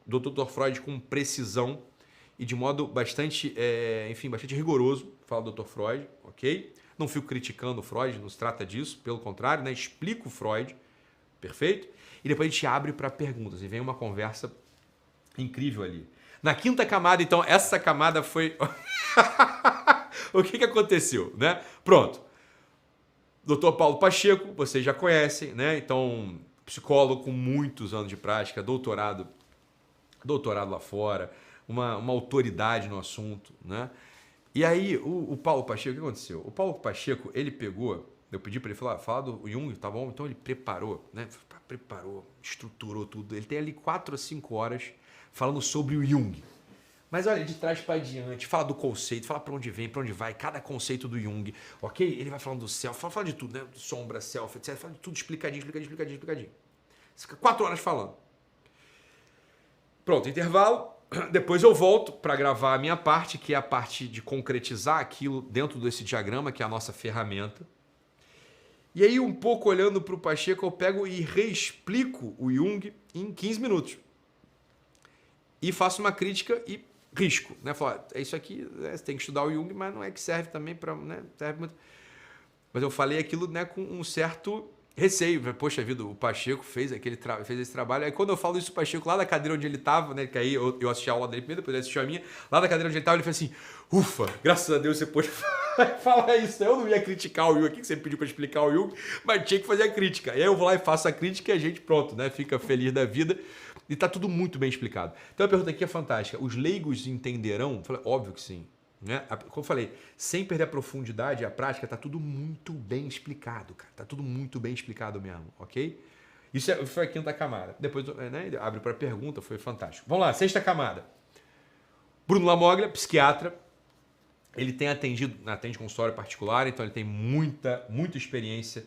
do Dr. Freud com precisão e de modo bastante, bastante rigoroso, fala o Dr. Freud, ok? Não fico criticando o Freud, não se trata disso, pelo contrário, né? Explico o Freud, perfeito? E depois a gente abre para perguntas e vem uma conversa incrível ali. Na quinta camada, então, essa camada foi... O que aconteceu, né? Pronto. Dr. Paulo Pacheco, vocês já conhecem, né? Então, psicólogo com muitos anos de prática, doutorado lá fora, uma autoridade no assunto, né? E aí, o Paulo Pacheco, o que aconteceu? O Paulo Pacheco, ele pegou, eu pedi para ele falar do Jung, tá bom? Então ele preparou, né? Estruturou tudo. Ele tem ali 4 a 5 horas falando sobre o Jung. Mas olha, de trás para diante, fala do conceito, fala para onde vem, para onde vai, cada conceito do Jung, ok? Ele vai falando do self, fala de tudo, né? Sombra, self, etc. Fala de tudo explicadinho. 4 horas falando. Pronto, intervalo. Depois eu volto para gravar a minha parte, que é a parte de concretizar aquilo dentro desse diagrama, que é a nossa ferramenta. E aí, um pouco olhando para o Pacheco, eu pego e reexplico o Jung em 15 minutos. E faço uma crítica e risco, né? Falar, é isso aqui, né? Você tem que estudar o Jung, mas não é que serve também para... Né? Serve muito... Mas eu falei aquilo, né, com um certo receio. Poxa vida, o Pacheco fez esse trabalho. Aí quando eu falo isso, o Pacheco, lá da cadeira onde ele estava, né, que aí eu assisti a aula dele primeiro, depois ele assistiu a minha, lá da cadeira onde ele estava, ele fez assim, ufa, graças a Deus você pôde falar isso. Eu não ia criticar o Jung aqui, que você pediu para explicar o Jung, mas tinha que fazer a crítica. E aí eu vou lá e faço a crítica e a gente, pronto, né, fica feliz da vida. E está tudo muito bem explicado. Então a pergunta aqui é fantástica. Os leigos entenderão? Eu falei, óbvio que sim. Né? Como eu falei, sem perder a profundidade e a prática, está tudo muito bem explicado, cara. Está tudo muito bem explicado mesmo, ok? Isso foi a quinta camada. Depois, né, abre para pergunta, foi fantástico. Vamos lá, sexta camada. Bruno Lamoglia, psiquiatra. Ele atende consultório particular, então ele tem muita experiência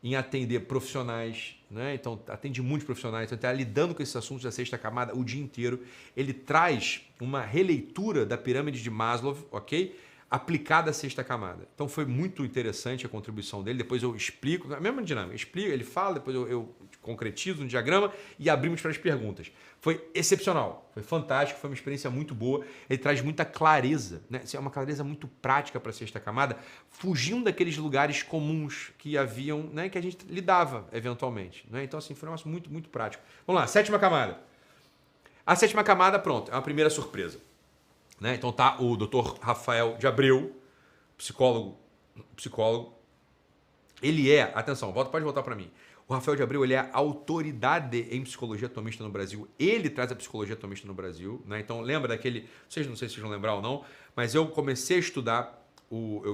em atender profissionais, né? Então atende muitos profissionais, então está lidando com esses assuntos da sexta camada o dia inteiro. Ele traz uma releitura da pirâmide de Maslow, ok? Aplicada à sexta camada. Então foi muito interessante a contribuição dele. Depois eu explico, a mesma dinâmica, explico, ele fala, depois eu concretizo no diagrama e abrimos para as perguntas. Foi excepcional, foi fantástico, foi uma experiência muito boa. Ele traz muita clareza, né? É uma clareza muito prática para a sexta camada, fugindo daqueles lugares comuns que haviam, né, que a gente lidava eventualmente, né? Então assim, foi um negócio muito prático. Vamos lá, sétima camada. A sétima camada, pronto, é uma primeira surpresa. Né? Então tá o Dr. Rafael de Abreu, psicólogo. Ele é, atenção, pode voltar para mim. O Rafael de Abreu, ele é a autoridade em psicologia atomista no Brasil. Ele traz a psicologia atomista no Brasil, né? Então lembra daquele, não sei se vocês vão lembrar ou não, mas eu comecei a estudar o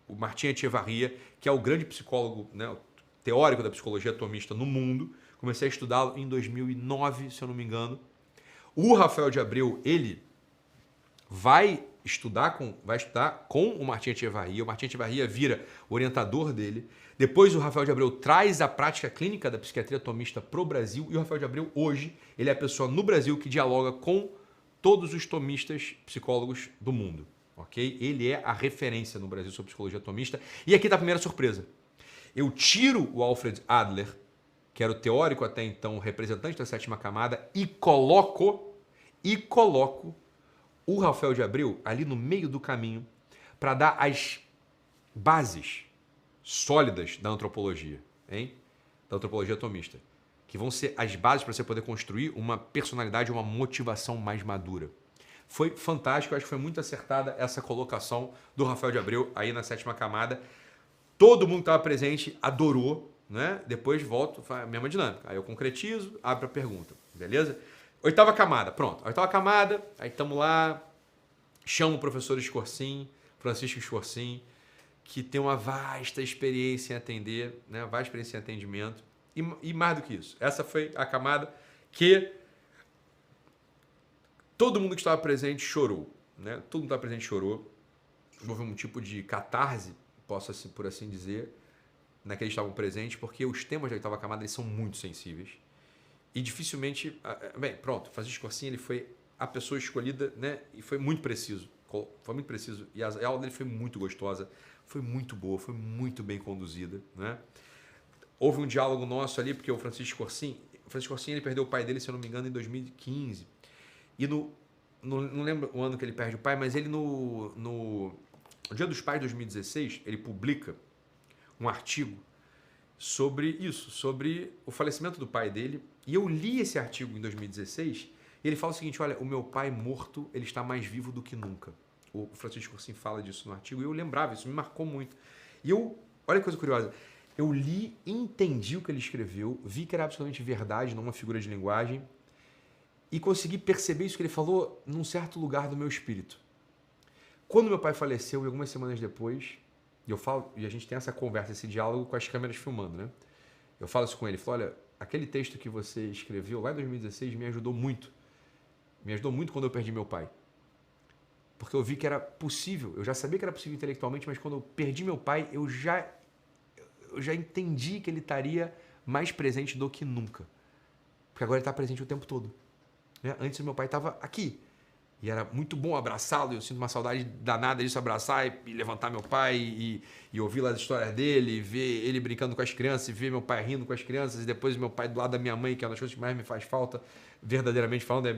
Martin Etchevarria, que é o grande psicólogo, né, teórico da psicologia atomista no mundo. Comecei a estudá-lo em 2009, se eu não me engano. O Rafael de Abreu, ele vai estudar com o Martin Etchevarria. O Martin Etchevarria vira orientador dele. Depois o Rafael de Abreu traz a prática clínica da psiquiatria atomista para o Brasil. E o Rafael de Abreu, hoje, ele é a pessoa no Brasil que dialoga com todos os tomistas psicólogos do mundo. Ok? Ele é a referência no Brasil sobre psicologia atomista. E aqui está a primeira surpresa. Eu tiro o Alfred Adler, que era o teórico até então, representante da sétima camada, e coloco o Rafael de Abreu ali no meio do caminho para dar as bases sólidas da antropologia, hein? Da antropologia atomista, que vão ser as bases para você poder construir uma personalidade, uma motivação mais madura. Foi fantástico, acho que foi muito acertada essa colocação do Rafael de Abreu aí na sétima camada. Todo mundo que estava presente adorou, né? Depois volto, a mesma dinâmica. Aí eu concretizo, abro a pergunta, beleza? Oitava camada, pronto. Oitava camada, aí estamos lá, chamo o professor Escorsim, Francisco Escorsim, que tem uma vasta experiência em atender, né? Vasta experiência em atendimento. E mais do que isso, essa foi a camada que todo mundo que estava presente chorou, né? Todo mundo que estava presente chorou. Houve um tipo de catarse, posso assim, por assim dizer, naqueles que estavam presentes, porque os temas da oitava camada eles são muito sensíveis. E dificilmente... Bem, pronto, Francisco Escorsim, ele foi a pessoa escolhida, né? E foi muito preciso. Foi muito preciso. E a aula dele foi muito gostosa, foi muito boa, foi muito bem conduzida, né? Houve um diálogo nosso ali, porque o Francisco Escorsim, Francisco Orsini, ele perdeu o pai dele, se eu não me engano, em 2015. E não lembro o ano que ele perde o pai, mas ele no Dia dos Pais de 2016, ele publica um artigo sobre isso, sobre o falecimento do pai dele. E eu li esse artigo em 2016 e ele fala o seguinte, olha, o meu pai morto, ele está mais vivo do que nunca. O Francisco Orsini fala disso no artigo e eu lembrava, isso me marcou muito. E olha que coisa curiosa, eu li, entendi o que ele escreveu, vi que era absolutamente verdade, não uma figura de linguagem, e consegui perceber isso que ele falou num certo lugar do meu espírito. Quando meu pai faleceu, e algumas semanas depois, e a gente tem essa conversa, esse diálogo com as câmeras filmando, né? Eu falo isso com ele, ele falou, olha, aquele texto que você escreveu lá em 2016 me ajudou muito. Me ajudou muito quando eu perdi meu pai. Porque eu vi que era possível, eu já sabia que era possível intelectualmente, mas quando eu perdi meu pai, eu já entendi que ele estaria mais presente do que nunca. Porque agora ele está presente o tempo todo. Né? Antes meu pai estava aqui. E era muito bom abraçá-lo, eu sinto uma saudade danada disso, abraçar e levantar meu pai e ouvir lá as histórias dele, ver ele brincando com as crianças, e ver meu pai rindo com as crianças, e depois meu pai do lado da minha mãe, que é uma das coisas que mais me faz falta, verdadeiramente falando, é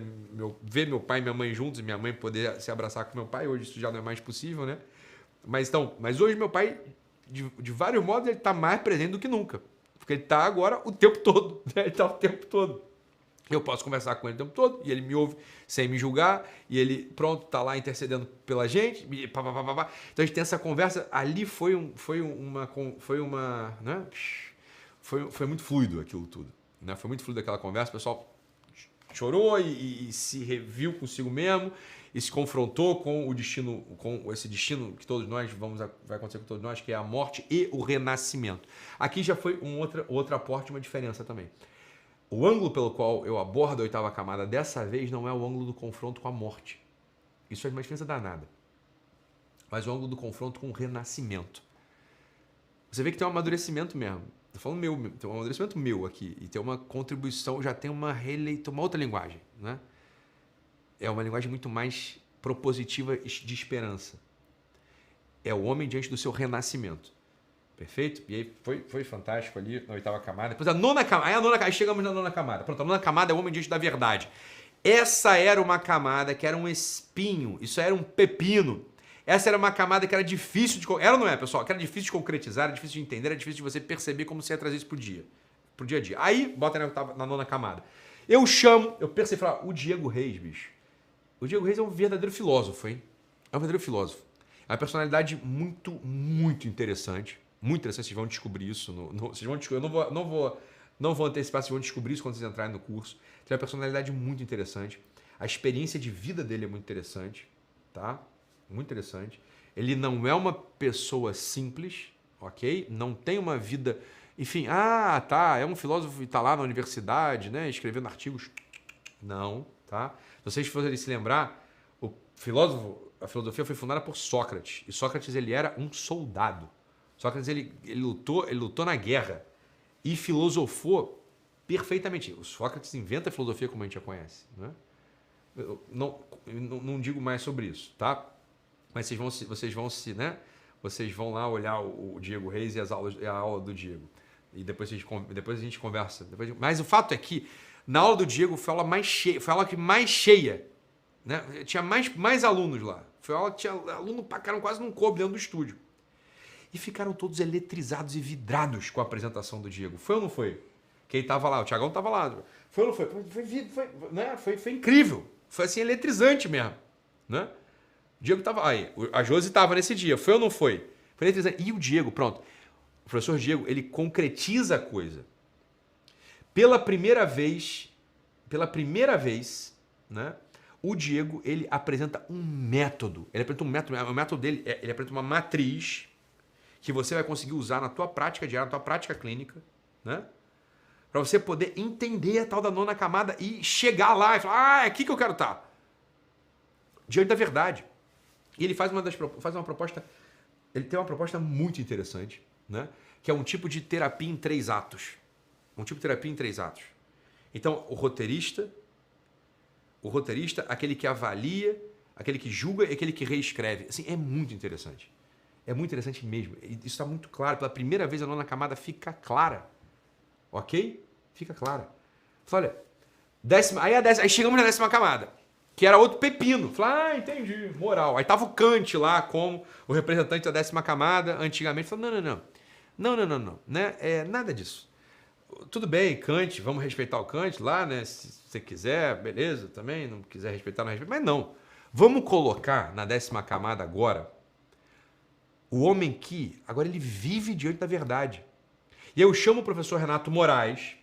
ver meu pai e minha mãe juntos, e minha mãe poder se abraçar com meu pai. Hoje isso já não é mais possível, né? Mas hoje meu pai, de vários modos, ele está mais presente do que nunca. Porque ele está agora o tempo todo, né? Ele está o tempo todo. Eu posso conversar com ele o tempo todo, e ele me ouve sem me julgar, e ele, pronto, tá lá intercedendo pela gente, e pá. Então a gente tem essa conversa, ali foi muito fluido aquilo tudo, né? Foi muito fluido aquela conversa, o pessoal chorou e se reviu consigo mesmo, e se confrontou com o destino, com esse destino que todos nós vai acontecer com todos nós, que é a morte e o renascimento. Aqui já foi outro aporte, uma diferença também. O ângulo pelo qual eu abordo a oitava camada dessa vez não é o ângulo do confronto com a morte. Isso é uma diferença danada. Mas o ângulo do confronto com o renascimento. Você vê que tem um amadurecimento mesmo. Estou falando meu, tem um amadurecimento meu aqui. E tem uma contribuição, já tem uma outra linguagem. Né? É uma linguagem muito mais propositiva de esperança. É o homem diante do seu renascimento. Perfeito? E aí foi fantástico ali na oitava camada. Depois a nona camada. Aí chegamos na nona camada. Pronto, a nona camada é o homem diante da verdade. Essa era uma camada que era um espinho. Isso era um pepino. Essa era uma camada que era difícil de... Era ou não é, pessoal? Que era difícil de concretizar, era difícil de entender, era difícil de você perceber como você ia trazer isso pro dia a dia. Aí, bota na nona camada. Eu percebi, o Diego Reis, bicho. O Diego Reis é um verdadeiro filósofo, hein? É um verdadeiro filósofo. É uma personalidade muito, muito interessante. Muito interessante, vocês vão descobrir isso. Vocês vão descobrir, eu não vou antecipar, vocês vão descobrir isso quando vocês entrarem no curso. Tem uma personalidade muito interessante. A experiência de vida dele é muito interessante. Tá? Muito interessante. Ele não é uma pessoa simples, ok? Não tem uma vida... Enfim, é um filósofo e está lá na universidade, né? Escrevendo artigos. Não, tá? Se vocês forem se lembrar, a filosofia foi fundada por Sócrates. E Sócrates, ele era um soldado. Sócrates, ele lutou na guerra e filosofou perfeitamente. O Sócrates inventa a filosofia como a gente a conhece. Né? Eu não digo mais sobre isso, tá? Mas vocês vão lá olhar o Diego Reis e a aula do Diego. E depois a gente conversa. Mas o fato é que na aula do Diego foi a aula mais cheia, foi a aula que mais cheia. Né? Tinha mais alunos lá. Foi a aula que tinha aluno pra caramba, quase não coube dentro do estúdio. E ficaram todos eletrizados e vidrados com a apresentação do Diego. Foi ou não foi? Quem estava lá? O Thiagão estava lá. Foi ou não foi? Foi incrível. Foi assim, eletrizante mesmo. Né? O Diego estava aí. A Josi estava nesse dia. Foi ou não foi? Foi eletrizante. E o Diego, pronto. O professor Diego, ele concretiza a coisa. Pela primeira vez, né? O Diego, ele apresenta um método. Ele apresenta um método. O método dele, ele apresenta uma matriz que você vai conseguir usar na tua prática diária, na tua prática clínica, né? Para você poder entender a tal da nona camada e chegar lá e falar, é aqui que eu quero estar. Diante da verdade. E ele faz uma proposta, ele tem uma proposta muito interessante, né? Que é um tipo de terapia em 3 atos. Então, o roteirista, aquele que avalia, aquele que julga e aquele que reescreve. Assim, é muito interessante. É muito interessante mesmo. Isso está muito claro. Pela primeira vez a nona camada fica clara. Ok? Fica clara. Falei, aí chegamos na 10ª camada, que era outro pepino. Falei, entendi, moral. Aí tava o Kant lá como o representante da 10ª camada, antigamente. Falei, não, né? Nada disso. Tudo bem, Kant, vamos respeitar o Kant lá, né? Se você quiser, beleza, também. Não quiser respeitar, não respeita. Mas não. Vamos colocar na 10ª camada agora o homem que agora ele vive diante da verdade. E eu chamo o professor Renato Moraes,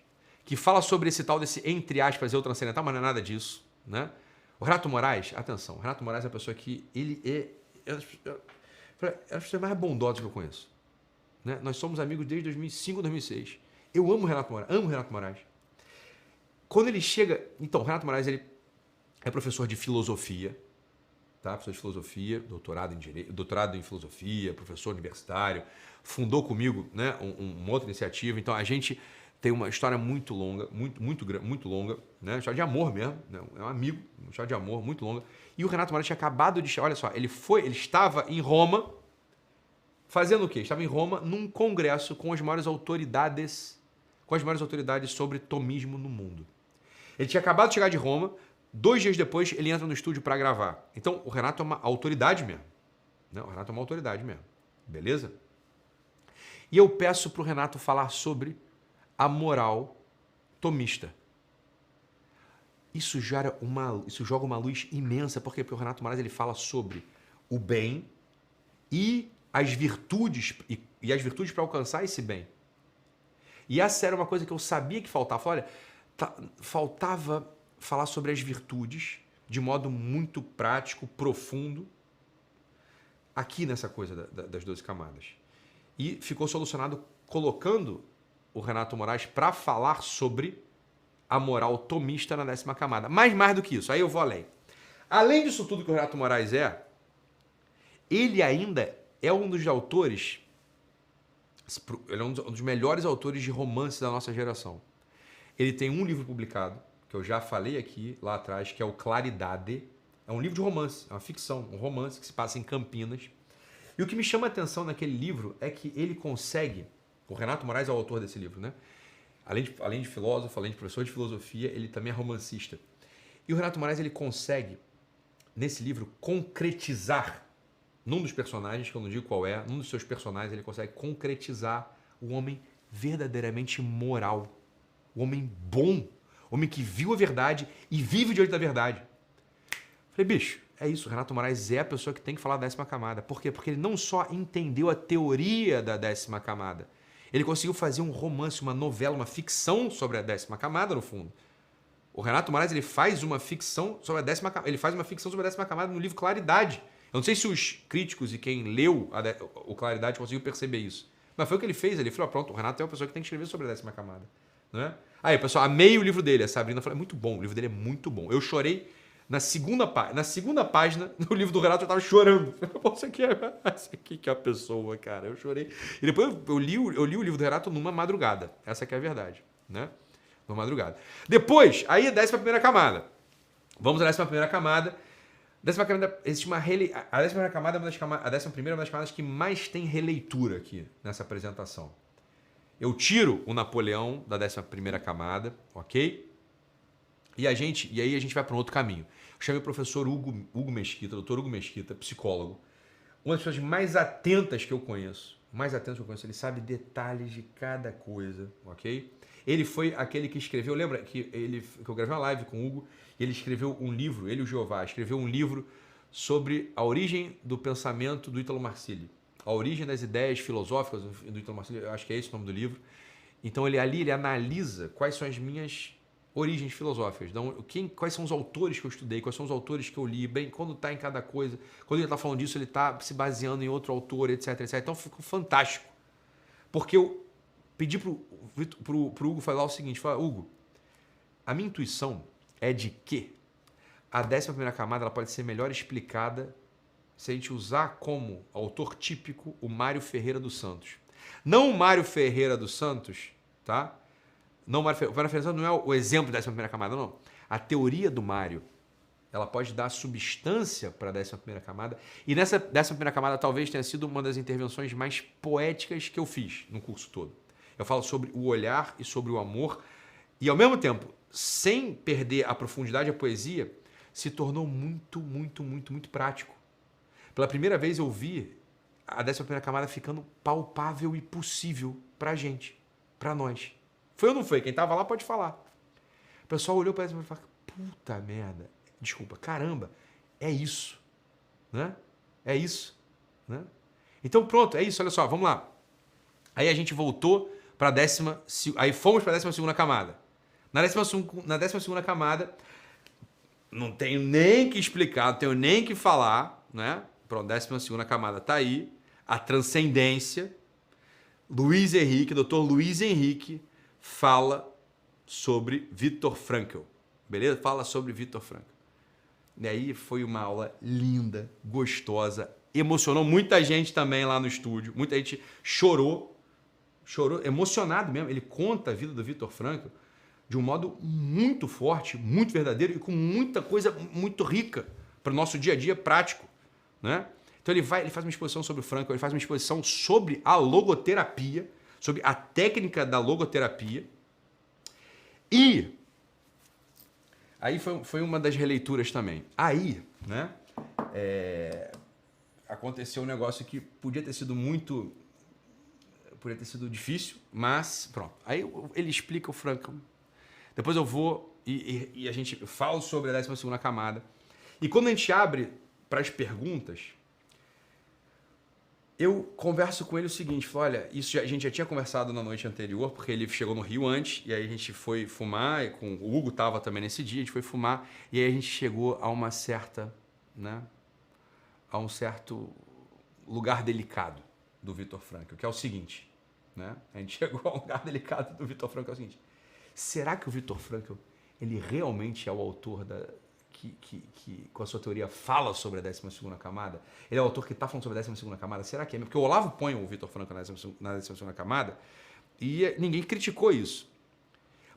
que fala sobre esse tal desse, entre aspas, eu transcendental, mas não é nada disso, né? O Renato Moraes, atenção, o Renato Moraes é a pessoa que ele é a pessoa mais bondosa que eu conheço. Né? Nós somos amigos desde 2005, 2006. Eu amo o Renato Moraes, Quando ele chega... Então, o Renato Moraes, ele é professor de filosofia, tá? Professor de filosofia, doutorado em filosofia, professor universitário, fundou comigo, né, uma outra iniciativa. Então, a gente tem uma história muito longa, muito longa, né? Uma história de amor mesmo, né? É um amigo, uma história de amor muito longa. E o Renato Moraes tinha acabado de... Olha só, ele estava em Roma, fazendo o quê? Estava em Roma num congresso com as maiores autoridades sobre tomismo no mundo. Ele tinha acabado de chegar de Roma, 2 dias depois ele entra no estúdio para gravar. Então, o Renato é uma autoridade mesmo. Né? O Renato é uma autoridade mesmo. Beleza? E eu peço para o Renato falar sobre a moral tomista. Isso joga uma luz imensa. Por quê? Porque o Renato Moraes ele fala sobre o bem e as virtudes, e as virtudes para alcançar esse bem. E essa era uma coisa que eu sabia que faltava. Olha, faltava falar sobre as virtudes de modo muito prático, profundo, aqui nessa coisa das 12 camadas. E ficou solucionado colocando o Renato Moraes para falar sobre a moral tomista na 10ª camada. Mas mais do que isso, aí eu vou além. Além disso tudo que o Renato Moraes ele ainda é um dos autores, ele é um dos melhores autores de romance da nossa geração. Ele tem um livro publicado, que eu já falei aqui, lá atrás, que é o Claridade. É um livro de romance, é uma ficção, um romance que se passa em Campinas. E o que me chama a atenção naquele livro é que ele consegue... O Renato Moraes é o autor desse livro, né? Além de filósofo, além de professor de filosofia, ele também é romancista. E o Renato Moraes, ele consegue, nesse livro, concretizar, num dos personagens, que eu não digo qual é, num dos seus personagens, ele consegue concretizar o homem verdadeiramente moral. O homem bom. O homem que viu a verdade e vive diante da verdade. Falei, bicho, é isso. O Renato Moraes é a pessoa que tem que falar da 10ª camada. Por quê? Porque ele não só entendeu a teoria da 10ª camada, ele conseguiu fazer um romance, uma novela, uma ficção sobre a 10ª camada, no fundo. O Renato Moraes, ele faz uma ficção sobre a 10ª camada. Ele faz uma ficção sobre a 10ª camada no livro Claridade. Eu não sei se os críticos e quem leu o Claridade conseguiu perceber isso. Mas foi o que ele fez. Ele falou, pronto, o Renato é uma pessoa que tem que escrever sobre a 10ª camada. Não é? Aí, pessoal, amei o livro dele. A Sabrina falou, é muito bom, o livro dele é muito bom. Eu chorei na segunda página do livro do Renato, eu tava chorando. Isso aqui que é a pessoa, cara. Eu chorei. E depois eu li o livro do Renato numa madrugada. Essa que é a verdade, né? Numa madrugada. Depois, aí a 11ª camada. Vamos à 11ª camada. A 11ª camada, existe uma a 11ª camada é uma das camadas, a 11ª é uma das camadas que mais tem releitura aqui nessa apresentação. Eu tiro o Napoleão da 11ª camada, ok? E aí a gente vai para um outro caminho. Eu chamei o professor Hugo Mesquita, doutor Hugo Mesquita, psicólogo. Uma das pessoas mais atentas que eu conheço. Ele sabe detalhes de cada coisa, ok? Ele foi aquele que escreveu, lembra que eu gravei uma live com o Hugo, e ele escreveu um livro, ele e o Jeová, escreveu um livro sobre a origem do pensamento do Ítalo Marcilli. A origem das ideias filosóficas do Ítalo Marcilli, eu acho que é esse o nome do livro. Então ele analisa quais são as minhas origens filosóficas. Então, quais são os autores que eu estudei, quais são os autores que eu li, bem, quando está em cada coisa. Quando ele está falando disso, ele está se baseando em outro autor, etc, etc. Então ficou fantástico. Porque eu pedi pro Hugo falar o seguinte, Hugo, a minha intuição é de que a 11ª camada ela pode ser melhor explicada se a gente usar como autor típico o Mário Ferreira dos Santos. Não o Mário Ferreira dos Santos, tá? Não, o Mário Ferreira dos Santos não é o exemplo da 11ª camada, não. A teoria do Mário, ela pode dar substância para a 11ª camada. E nessa 11ª camada talvez tenha sido uma das intervenções mais poéticas que eu fiz no curso todo. Eu falo sobre o olhar e sobre o amor. E ao mesmo tempo, sem perder a profundidade da poesia, se tornou muito, muito, muito, muito prático. Pela primeira vez eu vi a 11ª camada ficando palpável e possível pra gente, pra nós. Foi ou não foi? Quem tava lá pode falar. O pessoal olhou para ela e falou, puta merda, desculpa, caramba, é isso, né? É isso, né? Então pronto, é isso, olha só, vamos lá. Aí a gente voltou para aí fomos para a 12ª camada. Na 12ª camada, não tenho nem que explicar, não tenho nem que falar, né? Pronto, 12ª camada tá aí, a transcendência. Luiz Henrique, Dr. Luiz Henrique fala sobre Viktor Frankl, beleza? Fala sobre Viktor Frankl. E aí foi uma aula linda, gostosa, emocionou muita gente também lá no estúdio, muita gente chorou, emocionado mesmo. Ele conta a vida do Viktor Frankl de um modo muito forte, muito verdadeiro e com muita coisa muito rica para o nosso dia a dia prático, né? Então ele faz uma exposição sobre o Frankl, ele faz uma exposição sobre a logoterapia, sobre a técnica da logoterapia. E aí foi uma das releituras também. Aí, né, aconteceu um negócio que podia ter sido difícil, mas pronto. Aí ele explica o Frankl. Depois eu vou e a gente fala sobre a 12ª camada. E quando a gente abre para as perguntas, eu converso com ele o seguinte, falo, olha, isso a gente já tinha conversado na noite anterior, porque ele chegou no Rio antes, e aí a gente foi fumar, e o Hugo estava também nesse dia, a gente foi fumar, e aí a gente chegou a uma certa, né, a um certo lugar delicado do Viktor Frankl, que é o seguinte, né, a gente chegou a um lugar delicado do Viktor Frankl, que é o seguinte, será que o Viktor Frankl, ele realmente é o autor que com a sua teoria fala sobre a 12ª camada? Ele é o autor que está falando sobre a 12ª camada? Será que é? Porque o Olavo põe o Viktor Frankl na 12ª camada e ninguém criticou isso.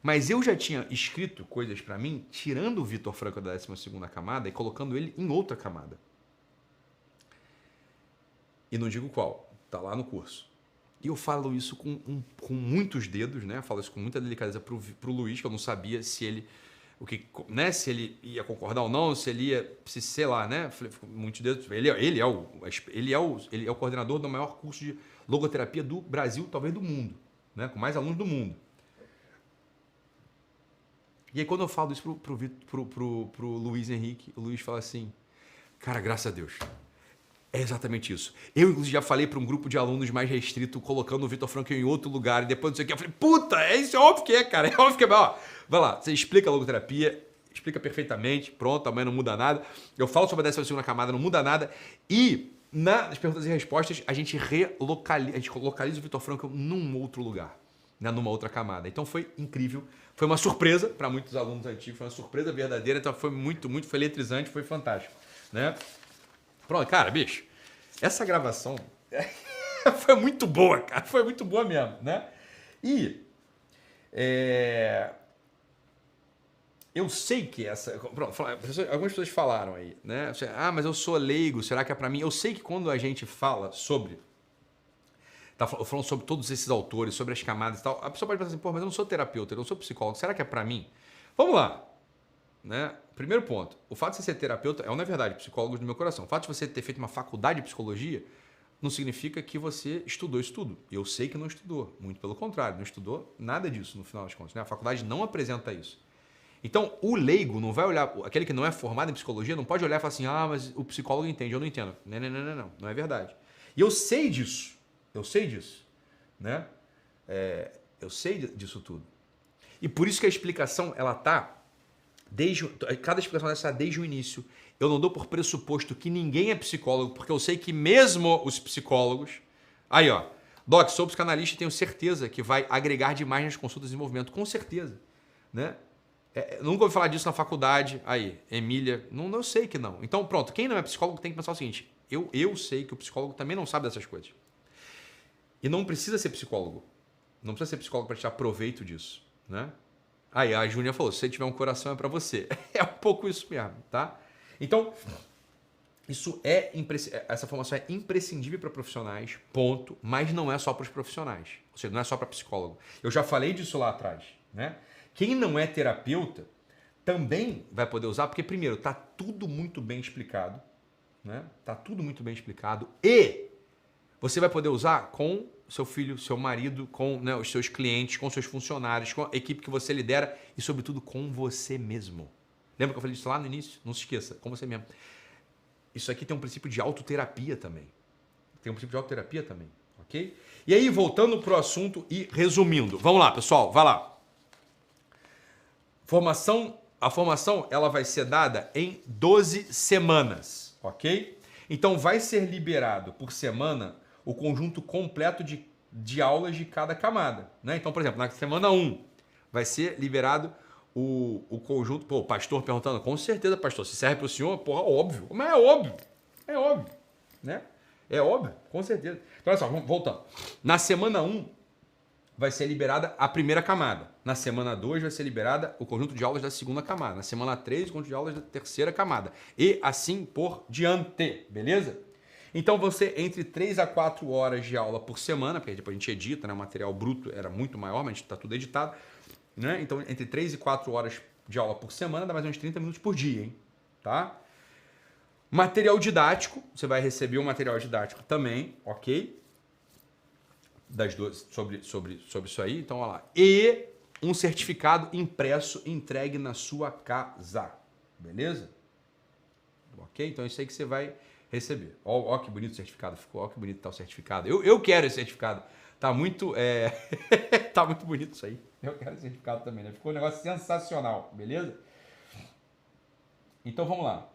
Mas eu já tinha escrito coisas para mim, tirando o Viktor Frankl da 12ª camada e colocando ele em outra camada. E não digo qual, tá lá no curso. E eu falo isso com muitos dedos, né? Eu falo isso com muita delicadeza pro Luiz, que eu não sabia se ele... se ele ia concordar ou não, se ele ia, sei lá, né? Muitos dedos. Ele é o coordenador do maior curso de logoterapia do Brasil, talvez do mundo, né? Com mais alunos do mundo. E aí quando eu falo isso pro Luiz Henrique, o Luiz fala assim, cara, graças a Deus. É exatamente isso. Eu, inclusive, já falei para um grupo de alunos mais restrito, colocando o Viktor Frankl em outro lugar, e depois não sei o que. Eu falei, puta, isso é óbvio que é, cara. É óbvio que é. Ó, vai lá, você explica a logoterapia, explica perfeitamente, pronto, amanhã não muda nada. Eu falo sobre a 12ª camada, não muda nada. E nas perguntas e respostas, a gente localiza o Viktor Frankl num outro lugar, né, numa outra camada. Então foi incrível. Foi uma surpresa para muitos alunos antigos, foi uma surpresa verdadeira. Então foi foi eletrizante, foi fantástico, né? Pronto, cara, bicho, essa gravação foi muito boa, cara, foi muito boa mesmo, né? E eu sei que pronto, algumas pessoas falaram aí, né? Ah, mas eu sou leigo, será que é pra mim? Eu sei que quando a gente fala sobre, tá falando sobre todos esses autores, sobre as camadas e tal, a pessoa pode pensar assim, pô, mas eu não sou terapeuta, eu não sou psicólogo, será que é pra mim? Vamos lá. Né? Primeiro ponto, o fato de você ser terapeuta é uma verdade, psicólogo do meu coração. O fato de você ter feito uma faculdade de psicologia não significa que você estudou isso tudo. Eu sei que não estudou, muito pelo contrário, não estudou nada disso no final das contas, né? A faculdade não apresenta isso. Então, o leigo não vai olhar, aquele que não é formado em psicologia não pode olhar e falar assim, ah, mas o psicólogo entende, eu não entendo. Não é verdade. E eu sei disso, né? Eu sei disso tudo. E por isso que a explicação, ela tá cada explicação dessa desde o início. Eu não dou por pressuposto que ninguém é psicólogo, porque eu sei que mesmo os psicólogos... Aí, ó. Doc, sou psicanalista e tenho certeza que vai agregar demais nas consultas de desenvolvimento. Com certeza. Né? Nunca ouvi falar disso na faculdade. Aí, Emília. Não, eu sei que não. Então, pronto. Quem não é psicólogo tem que pensar o seguinte. Eu sei que o psicólogo também não sabe dessas coisas. E não precisa ser psicólogo. Não precisa ser psicólogo para tirar proveito disso. Né? Aí a Júnia falou, se você tiver um coração é para você. É um pouco isso mesmo, tá? Então, essa formação é imprescindível para profissionais, ponto, mas não é só para os profissionais. Ou seja, não é só para psicólogo. Eu já falei disso lá atrás, né? Quem não é terapeuta também vai poder usar, porque primeiro, tá tudo muito bem explicado, né? Tá tudo muito bem explicado e você vai poder usar com seu filho, seu marido, com, né, os seus clientes, com seus funcionários, com a equipe que você lidera e, sobretudo, com você mesmo. Lembra que eu falei disso lá no início? Não se esqueça, com você mesmo. Isso aqui tem um princípio de autoterapia também. Tem um princípio de autoterapia também, ok? E aí, voltando para o assunto e resumindo. Vamos lá, pessoal, vai lá. A formação ela vai ser dada em 12 semanas, ok? Então, vai ser liberado por semana o conjunto completo de aulas de cada camada, né? Então, por exemplo, na semana 1 vai ser liberado o conjunto... Pô, o pastor perguntando, com certeza, pastor, se serve para o senhor? Porra, óbvio. Mas é óbvio, né? É óbvio, com certeza. Então, olha só, voltando. Na semana 1 vai ser liberada a primeira camada. Na semana 2 vai ser liberada o conjunto de aulas da segunda camada. Na semana 3, o conjunto de aulas da terceira camada. E assim por diante, beleza? Então você, entre 3 a 4 horas de aula por semana, porque depois a gente edita, né? O material bruto era muito maior, mas a gente está tudo editado, né? Então, entre 3 e 4 horas de aula por semana, dá mais uns 30 minutos por dia, hein? Tá? Material didático, você vai receber um material didático também, ok? Das duas, sobre isso aí, então olha lá. E um certificado impresso entregue na sua casa, beleza? Ok? Então é isso aí que você vai receber. Ó que bonito o certificado ficou, ó que bonito tá o certificado. Eu quero esse certificado. Tá muito, tá muito bonito isso aí. Eu quero esse certificado também, né? Ficou um negócio sensacional, beleza? Então vamos lá.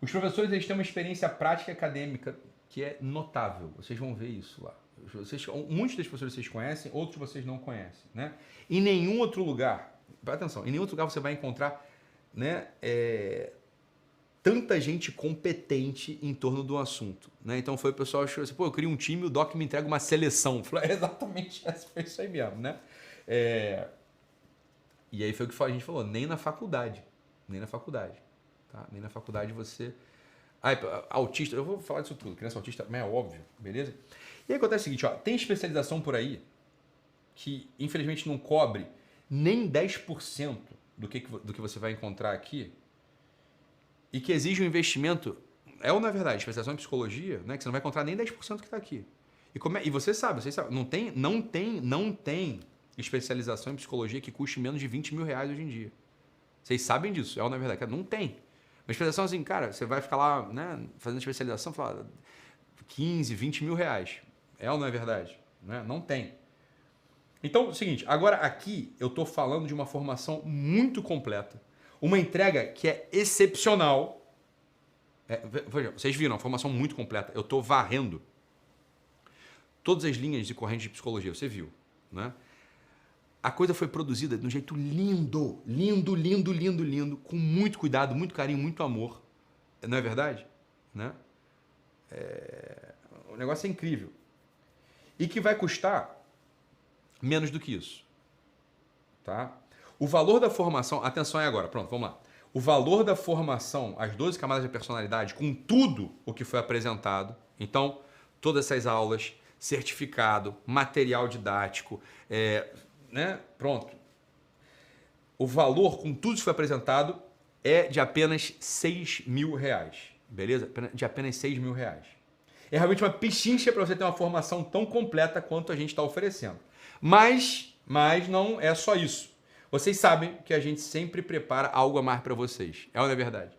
Os professores eles têm uma experiência prática e acadêmica que é notável. Vocês vão ver isso lá. Muitos dos professores vocês conhecem, outros vocês não conhecem, né? Em nenhum outro lugar, presta atenção, em nenhum outro lugar você vai encontrar, né, tanta gente competente em torno do assunto, né? Então foi o pessoal achou assim, pô, eu queria um time, o Doc me entrega uma seleção. Falei, exatamente, foi isso aí mesmo, né? E aí foi o que a gente falou, nem na faculdade, tá? Nem na faculdade você... autista, eu vou falar disso tudo, criança autista, mas é óbvio, beleza? E aí acontece o seguinte, ó, tem especialização por aí que infelizmente não cobre nem 10% do que você vai encontrar aqui e que exige um investimento, ou na verdade, especialização em psicologia, né, que você não vai encontrar nem 10% que está aqui. E você sabe, não tem especialização em psicologia que custe menos de 20 mil reais hoje em dia. Vocês sabem disso, ou na verdade, não tem. Uma especialização assim, cara, você vai ficar lá, né, fazendo especialização, falar 15, 20 mil reais. É ou não é verdade? Né? Não tem. Então, é o seguinte, agora aqui eu estou falando de uma formação muito completa, uma entrega que é excepcional. Veja, vocês viram, uma formação muito completa. Eu estou varrendo todas as linhas de corrente de psicologia, você viu, né? A coisa foi produzida de um jeito lindo, com muito cuidado, muito carinho, muito amor. Não é verdade? Né? O negócio é incrível. E que vai custar menos do que isso. Tá? O valor da formação... Atenção aí agora, pronto, vamos lá. O valor da formação, as 12 camadas de personalidade, com tudo o que foi apresentado, então, todas essas aulas, certificado, material didático, né? Pronto. O valor, com tudo que foi apresentado, é de apenas 6 mil reais. Beleza? De apenas 6 mil reais. É realmente uma pechincha para você ter uma formação tão completa quanto a gente está oferecendo. Mas não é só isso. Vocês sabem que a gente sempre prepara algo a mais para vocês. É ou não é verdade?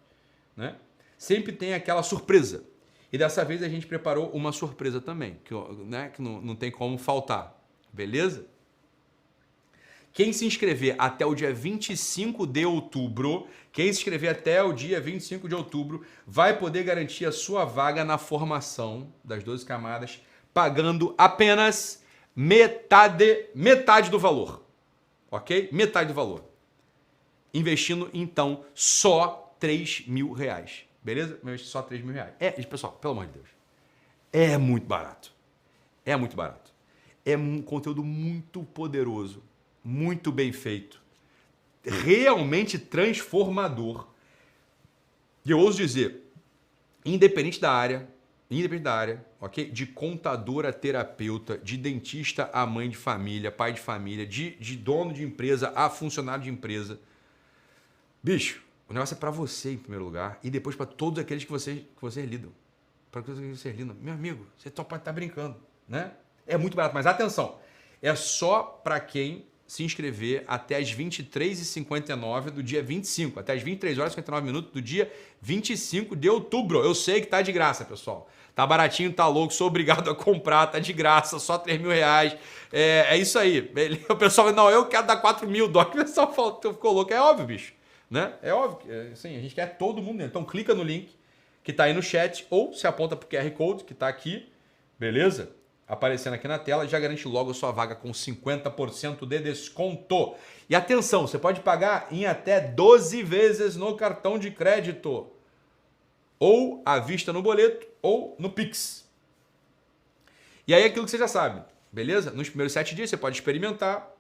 Né? Sempre tem aquela surpresa. E dessa vez a gente preparou uma surpresa também, que não tem como faltar. Beleza? Quem se inscrever até o dia 25 de outubro, vai poder garantir a sua vaga na formação das 12 camadas, pagando apenas metade do valor. Ok? Metade do valor. Investindo, então, só 3 mil reais. Beleza? Só 3 mil reais. Pessoal, pelo amor de Deus. É muito barato. É muito barato. É um conteúdo muito poderoso. Muito bem feito, realmente transformador. E eu ouso dizer, independente da área, independente da área, ok? De contador a terapeuta, de dentista a mãe de família, pai de família, de dono de empresa a funcionário de empresa. Bicho, o negócio é para você em primeiro lugar e depois para todos aqueles que vocês lidam. Para todos aqueles que vocês lidam. Meu amigo, você só pode estar brincando, né? É muito barato, mas atenção, é só para quem se inscrever até as 23h59 do dia 25, até as 23 horas e 59 minutos do dia 25 de outubro. Eu sei que tá de graça, pessoal. Tá baratinho, tá louco, sou obrigado a comprar, tá de graça, só 3 mil reais. É isso aí. O pessoal fala, não, eu quero dar 4 mil, Doc. O pessoal ficou louco. É óbvio, bicho. Né? É óbvio. Assim, a gente quer todo mundo dentro. Então clica no link que tá aí no chat ou se aponta pro QR Code que tá aqui, beleza? Aparecendo aqui na tela, já garante logo a sua vaga com 50% de desconto. E atenção, você pode pagar em até 12 vezes no cartão de crédito, ou à vista no boleto, ou no Pix. E aí é aquilo que você já sabe, beleza? Nos primeiros 7 dias você pode experimentar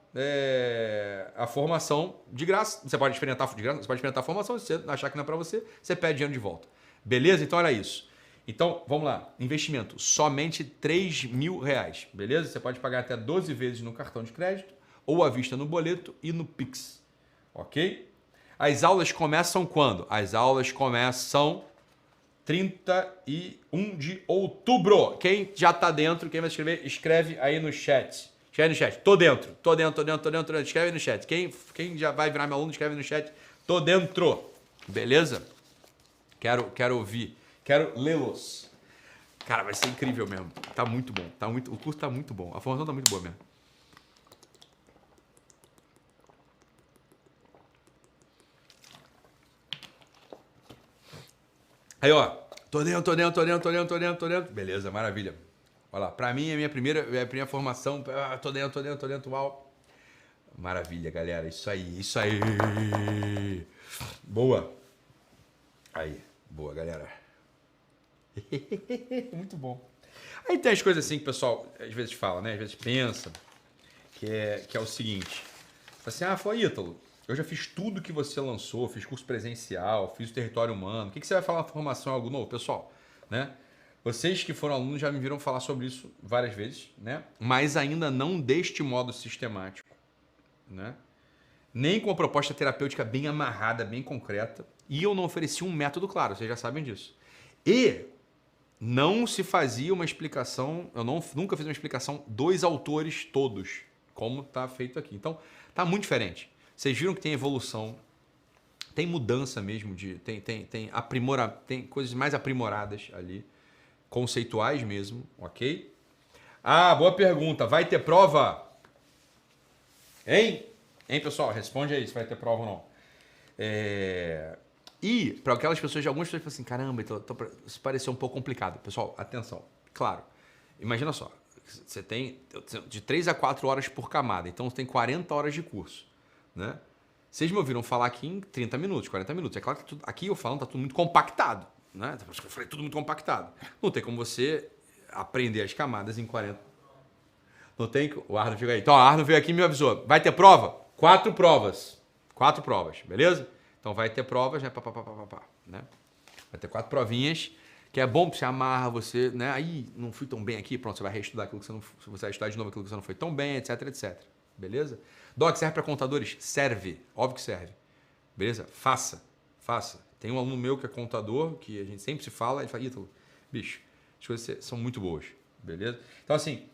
a formação de graça. Você pode experimentar de graça, você pode experimentar a formação, se você achar que não é para você, você pede dinheiro de volta. Beleza? Então era isso. Então, vamos lá. Investimento, somente 3 mil reais, beleza? Você pode pagar até 12 vezes no cartão de crédito, ou à vista no boleto e no Pix, ok? As aulas começam quando? As aulas começam 31 de outubro. Quem já tá dentro, quem vai escrever, escreve aí no chat. Escreve no chat. Tô dentro. Escreve no chat. Quem já vai virar meu aluno, escreve no chat. Tô dentro. Beleza? Quero ouvir. Quero lê-los. Cara, vai ser incrível mesmo. Tá muito bom. O curso tá muito bom. A formação tá muito boa mesmo. Aí, ó. Tô dentro. Beleza, maravilha. Olha lá. Pra mim, é a minha primeira formação. Tô dentro. Uau. Maravilha, galera. Isso aí. Boa. Aí. Boa, galera. Muito bom. Aí tem as coisas assim que o pessoal às vezes fala, né? Às vezes pensa, que é o seguinte. Assim, foi Ítalo, eu já fiz tudo que você lançou, fiz curso presencial, fiz o território humano. O que você vai falar na formação algo novo? Pessoal, né? Vocês que foram alunos já me viram falar sobre isso várias vezes, né? Mas ainda não deste modo sistemático, né? Nem com a proposta terapêutica bem amarrada, bem concreta. E eu não ofereci um método claro, vocês já sabem disso. E não se fazia uma explicação, nunca fiz uma explicação dos autores todos, como está feito aqui. Então, está muito diferente. Vocês viram que tem evolução, tem mudança mesmo, tem coisas mais aprimoradas ali, conceituais mesmo, ok? Boa pergunta. Vai ter prova? Hein, pessoal? Responde aí se vai ter prova ou não. E para aquelas pessoas, algumas pessoas falam assim, caramba, isso pareceu um pouco complicado. Pessoal, atenção. Claro, imagina só, você tem de 3 a 4 horas por camada, então você tem 40 horas de curso, né? Vocês me ouviram falar aqui em 30 minutos, 40 minutos. É claro que aqui eu falando tá tudo muito compactado, né? Eu falei tudo muito compactado. Não tem como você aprender as camadas em 40. Não tem. O Arno fica aí. Então, o Arno veio aqui e me avisou. Vai ter prova? 4 provas. 4 provas, beleza? Então vai ter provas, né? Né? Vai ter 4 provinhas, que é bom, porque você amarra, você, né? Aí não fui tão bem aqui, pronto, você vai reestudar aquilo que você não. Você vai estudar de novo aquilo que você não foi tão bem, etc. Beleza? Doc, serve para contadores? Serve. Óbvio que serve. Beleza? Faça. Tem um aluno meu que é contador, que a gente sempre se fala, ele fala, Ítalo, bicho, as coisas são muito boas. Beleza? Então, assim,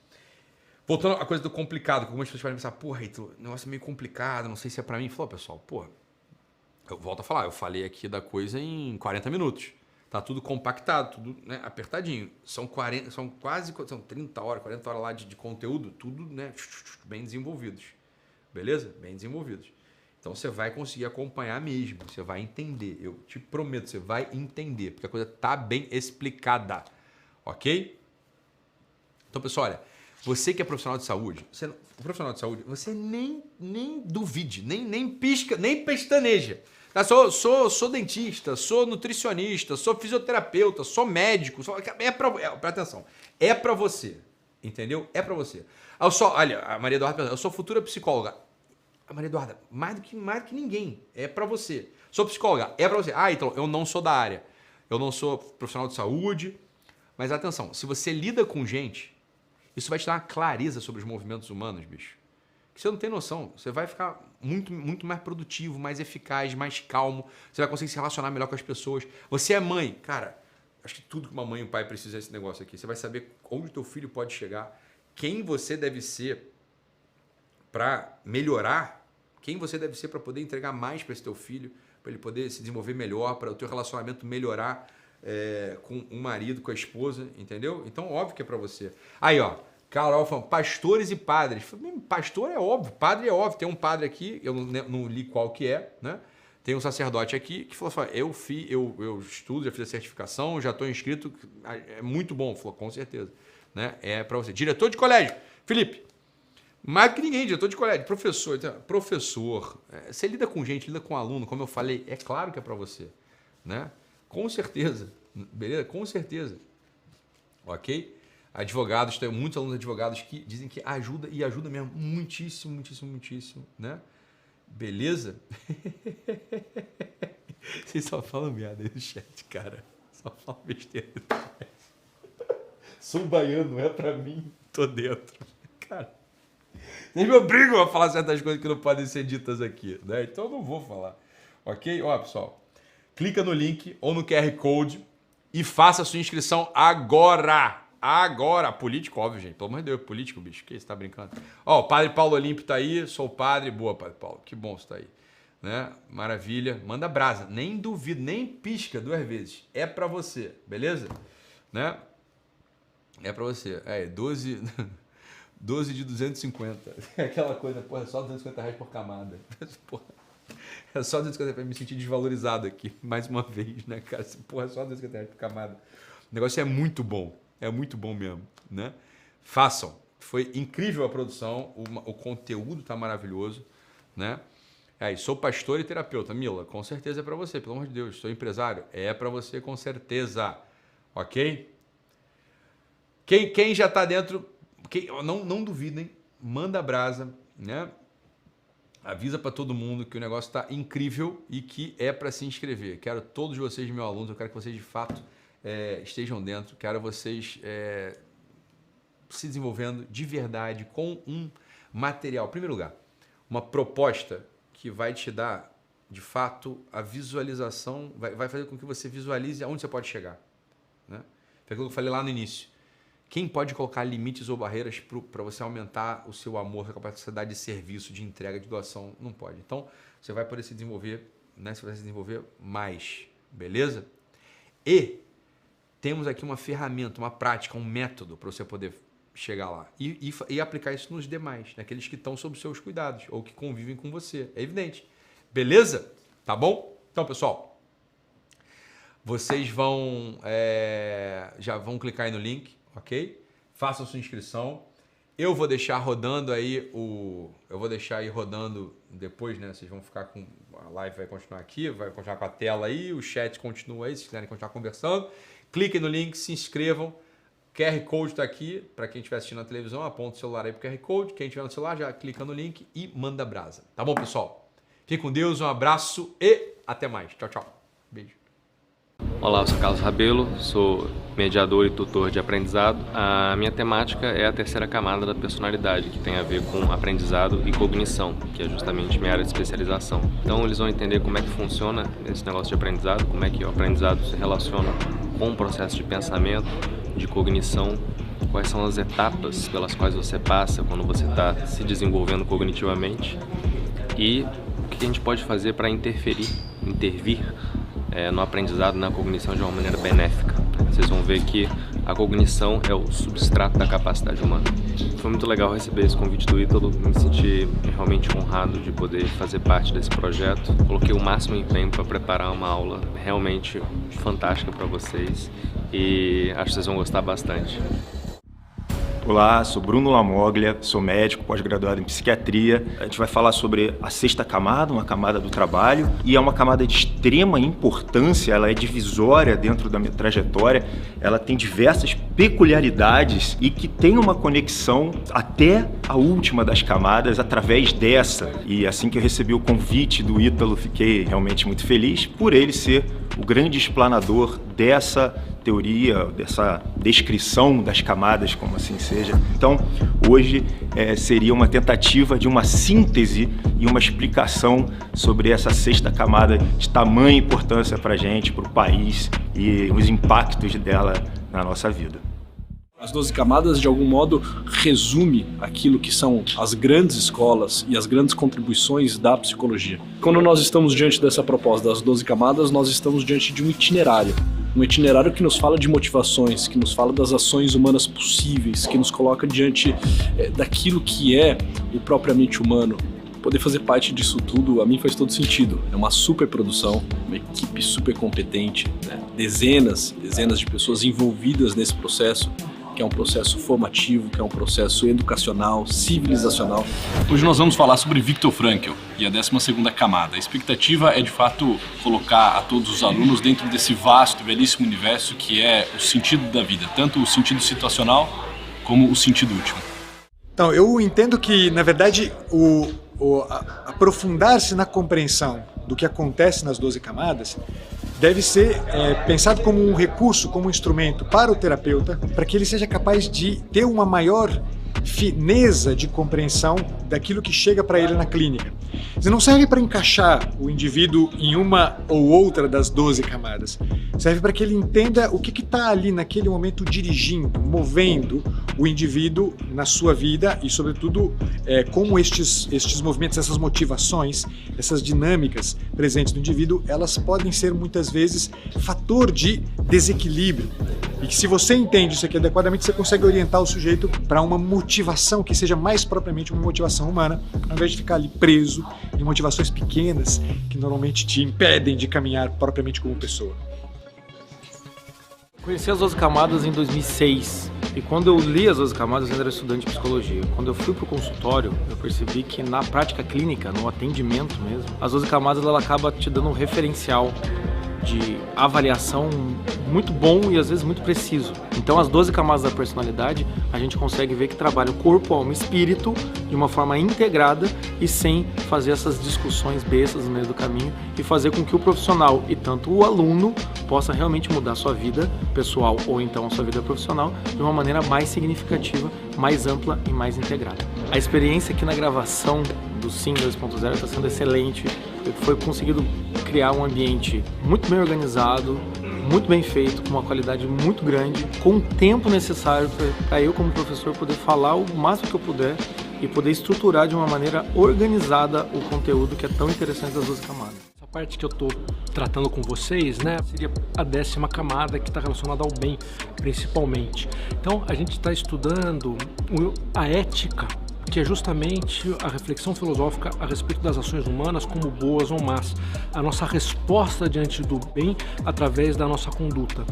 voltando à coisa do complicado, que algumas pessoas podem pensar, porra, Ítalo, o negócio é meio complicado, não sei se é para mim. Falou, pessoal, porra, eu volto a falar, eu falei aqui da coisa em 40 minutos. Tá tudo compactado, tudo, né, apertadinho. São 30 horas, 40 horas lá de conteúdo, tudo, né, bem desenvolvidos. Beleza? Bem desenvolvidos. Então você vai conseguir acompanhar mesmo, você vai entender. Eu te prometo, você vai entender, porque a coisa tá bem explicada. Ok? Então, pessoal, olha, você que é profissional de saúde, você nem duvide, nem pisca, nem pestaneja. Tá? Sou dentista, sou nutricionista, sou fisioterapeuta, sou médico. Presta atenção, é pra você, entendeu? É pra você. Olha, a Maria Eduarda pergunta, eu sou futura psicóloga. A Maria Eduarda, mais do que ninguém, é pra você. Sou psicóloga, é pra você. Então, eu não sou da área. Eu não sou profissional de saúde, Mas atenção, se você lida com gente, isso vai te dar uma clareza sobre os movimentos humanos, bicho. Que você não tem noção. Você vai ficar muito mais produtivo, mais eficaz, mais calmo. Você vai conseguir se relacionar melhor com as pessoas. Você é mãe. Cara, acho que tudo que uma mãe e um pai precisam é esse negócio aqui. Você vai saber onde o teu filho pode chegar, quem você deve ser para melhorar, quem você deve ser para poder entregar mais para esse teu filho, para ele poder se desenvolver melhor, para o teu relacionamento melhorar com o marido, com a esposa, entendeu? Então, óbvio que é para você. Aí, ó. Carol falando, pastores e padres. Pastor é óbvio, padre é óbvio. Tem um padre aqui, eu não li qual que é, né? Tem um sacerdote aqui que falou, eu estudo, já fiz a certificação, já estou inscrito, é muito bom. Falou, com certeza. Né? É para você. Diretor de colégio, Felipe. Mais que ninguém, diretor de colégio, professor. Você lida com gente, lida com aluno, como eu falei, é claro que é para você. Né? Com certeza. Beleza? Com certeza. Ok? Advogados, tem muitos alunos advogados que dizem que ajuda, e ajuda mesmo muitíssimo, muitíssimo, muitíssimo, né? Beleza? Vocês só falam merda aí no chat, cara. Só falam besteira no chat. Sou baiano, não é pra mim, tô dentro. Cara, vocês me obrigam a falar certas coisas que não podem ser ditas aqui, né? Então eu não vou falar, ok? Ó, pessoal, clica no link ou no QR Code e faça a sua inscrição agora. Agora, político, óbvio, gente. Pelo amor de Deus, político, bicho. Que você tá brincando? Ó, o padre Paulo Olímpio tá aí. Sou padre. Boa, padre Paulo. Que bom você tá aí. Né? Maravilha. Manda brasa. Nem duvido, nem pisca 2 vezes. É pra você, beleza? Né? É pra você. 12 de 250. Aquela coisa, porra, é só R$250 por camada. Porra. É só R$250 pra me sentir desvalorizado aqui. Mais uma vez, né, cara? Porra, é só R$250 por camada. O negócio é muito bom. É muito bom mesmo, né? Façam. Foi incrível a produção, o conteúdo tá maravilhoso, né? Aí, sou pastor e terapeuta. Mila, com certeza é para você, pelo amor de Deus. Sou empresário, é para você com certeza, ok? Quem já tá dentro, não duvidem, manda brasa, né? Avisa para todo mundo que o negócio tá incrível e que é para se inscrever. Quero todos vocês, meus alunos, eu quero que vocês de fato estejam dentro, quero vocês se desenvolvendo de verdade com um material. Em primeiro lugar, uma proposta que vai te dar, de fato, a visualização, vai fazer com que você visualize aonde você pode chegar. Né? Foi aquilo que eu falei lá no início. Quem pode colocar limites ou barreiras para você aumentar o seu amor, a capacidade de serviço, de entrega, de doação? Não pode. Então, você vai poder se desenvolver, né? Você vai se desenvolver mais, beleza? E temos aqui uma ferramenta, uma prática, um método para você poder chegar lá e aplicar isso nos demais, naqueles que estão sob seus cuidados ou que convivem com você. É evidente. Beleza? Tá bom? Então, pessoal, vocês vão já vão clicar aí no link, ok? Façam sua inscrição. Eu vou deixar rodando aí rodando depois, né? Vocês vão ficar com a live, vai continuar aqui, vai continuar com a tela aí, o chat continua aí, se quiserem continuar conversando. Cliquem no link, se inscrevam. QR Code está aqui, para quem estiver assistindo na televisão, aponta o celular aí para o QR Code. Quem estiver no celular, já clica no link e manda brasa. Tá bom, pessoal? Fique com Deus, um abraço e até mais. Tchau, tchau. Beijo. Olá, eu sou Carlos Rabelo, sou mediador e tutor de aprendizado. A minha temática é a terceira camada da personalidade, que tem a ver com aprendizado e cognição, que é justamente minha área de especialização. Então eles vão entender como é que funciona esse negócio de aprendizado, como é que o aprendizado se relaciona com o processo de pensamento, de cognição, quais são as etapas pelas quais você passa quando você está se desenvolvendo cognitivamente e o que a gente pode fazer para intervir no aprendizado, na cognição de uma maneira benéfica. Vocês vão ver que a cognição é o substrato da capacidade humana. Foi muito legal receber esse convite do Ítalo, me senti realmente honrado de poder fazer parte desse projeto. Coloquei o máximo empenho para preparar uma aula realmente fantástica para vocês e acho que vocês vão gostar bastante. Olá, sou Bruno Lamoglia, sou médico, pós-graduado em psiquiatria. A gente vai falar sobre a sexta camada, uma camada do trabalho, e é uma camada de extrema importância, ela é divisória dentro da minha trajetória, ela tem diversas peculiaridades e que tem uma conexão até a última das camadas através dessa. E assim que eu recebi o convite do Ítalo, fiquei realmente muito feliz por ele ser o grande explanador dessa teoria, dessa descrição das camadas, como assim seja. Então, hoje seria uma tentativa de uma síntese e uma explicação sobre essa sexta camada de tamanha importância para a gente, para o país e os impactos dela na nossa vida. As 12 camadas, de algum modo, resume aquilo que são as grandes escolas e as grandes contribuições da psicologia. Quando nós estamos diante dessa proposta das 12 camadas, nós estamos diante de um itinerário que nos fala de motivações, que nos fala das ações humanas possíveis, que nos coloca diante daquilo que é o propriamente humano. Poder fazer parte disso tudo, a mim faz todo sentido. É uma super produção, uma equipe super competente, né? dezenas de pessoas envolvidas nesse processo, que é um processo formativo, que é um processo educacional, civilizacional. Hoje nós vamos falar sobre Viktor Frankl e a 12ª camada. A expectativa é, de fato, colocar a todos os alunos dentro desse vasto, belíssimo universo que é o sentido da vida, tanto o sentido situacional como o sentido último. Então, eu entendo que, na verdade, aprofundar-se na compreensão do que acontece nas 12 camadas deve ser pensado como um recurso, como um instrumento para o terapeuta, para que ele seja capaz de ter uma maior fineza de compreensão daquilo que chega para ele na clínica. Isso não serve para encaixar o indivíduo em uma ou outra das 12 camadas. Serve para que ele entenda o que está ali naquele momento dirigindo, movendo o indivíduo na sua vida e, sobretudo, como estes movimentos, essas motivações, essas dinâmicas presentes no indivíduo, elas podem ser muitas vezes fator de desequilíbrio. E que se você entende isso aqui adequadamente, você consegue orientar o sujeito para uma motivação que seja mais propriamente uma motivação humana, ao invés de ficar ali preso em motivações pequenas que normalmente te impedem de caminhar propriamente como pessoa. Conheci as 12 camadas em 2006 e quando eu li as 12 camadas eu ainda era estudante de psicologia. Quando eu fui para o consultório, eu percebi que na prática clínica, no atendimento mesmo, as 12 camadas ela acaba te dando um referencial de avaliação muito bom e às vezes muito preciso. Então as 12 camadas da personalidade a gente consegue ver que trabalha o corpo, alma e espírito de uma forma integrada e sem fazer essas discussões bestas no meio do caminho e fazer com que o profissional e tanto o aluno possa realmente mudar a sua vida pessoal ou então a sua vida profissional de uma maneira mais significativa, mais ampla e mais integrada. A experiência aqui na gravação do Sim 2.0 está sendo excelente. Foi conseguido criar um ambiente muito bem organizado, muito bem feito, com uma qualidade muito grande, com o tempo necessário para eu como professor poder falar o máximo que eu puder e poder estruturar de uma maneira organizada o conteúdo que é tão interessante das 12 camadas. Essa parte que eu estou tratando com vocês, né, seria a 10ª camada, que está relacionada ao bem, principalmente. Então, a gente está estudando a ética, que é justamente a reflexão filosófica a respeito das ações humanas como boas ou más, a nossa resposta diante do bem através da nossa conduta.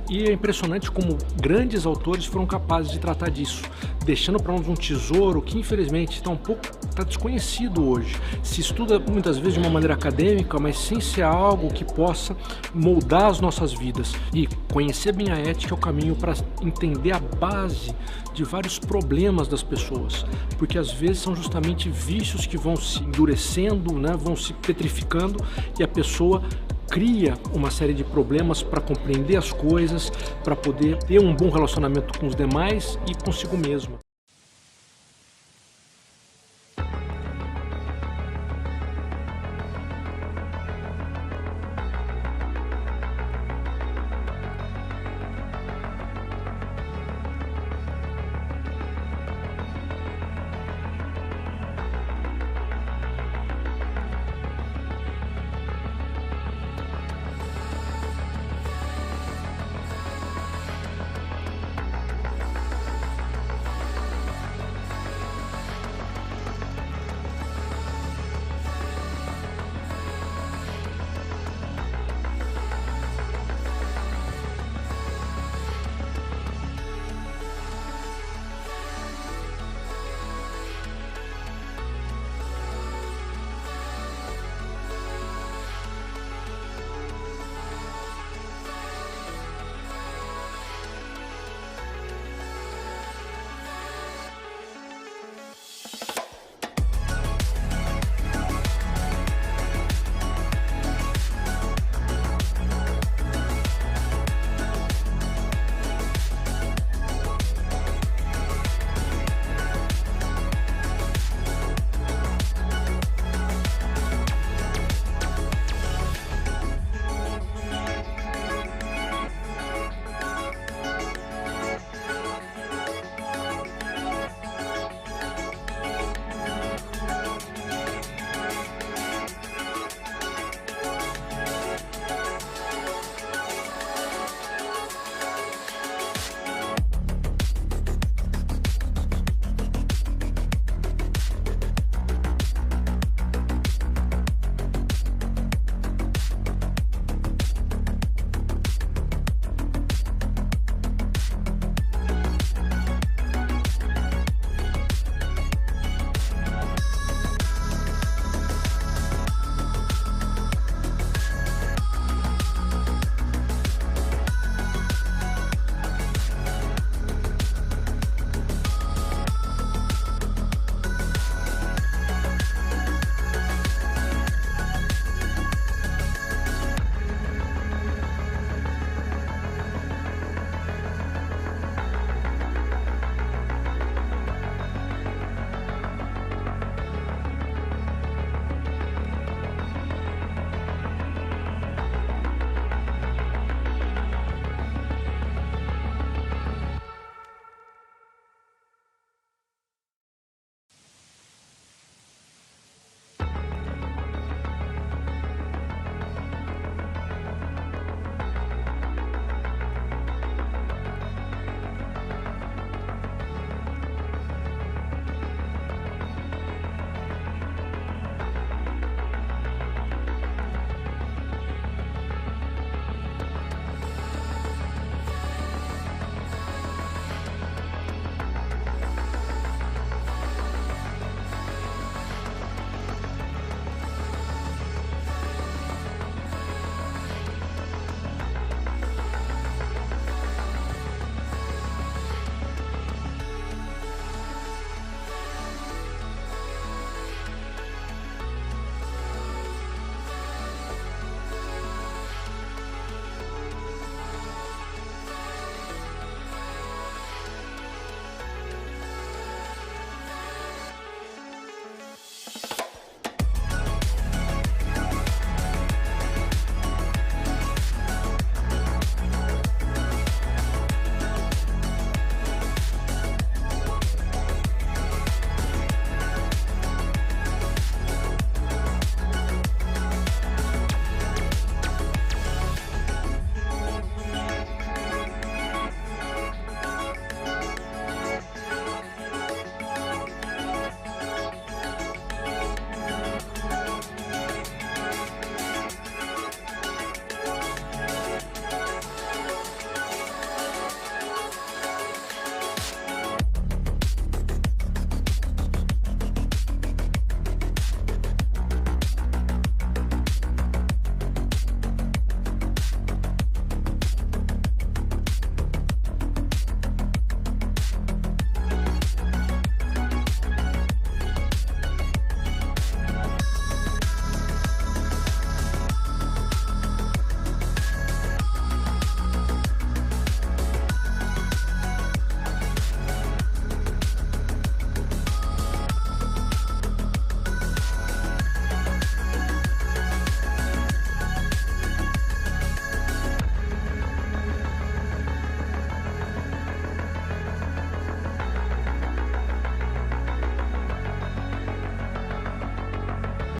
E é impressionante como grandes autores foram capazes de tratar disso, deixando para nós um tesouro que infelizmente está desconhecido hoje. Se estuda muitas vezes de uma maneira acadêmica, mas sem ser algo que possa moldar as nossas vidas. E conhecer bem a ética é o caminho para entender a base de vários problemas das pessoas, porque às vezes são justamente vícios que vão se endurecendo, né, vão se petrificando e a pessoa cria uma série de problemas para compreender as coisas, para poder ter um bom relacionamento com os demais e consigo mesmo.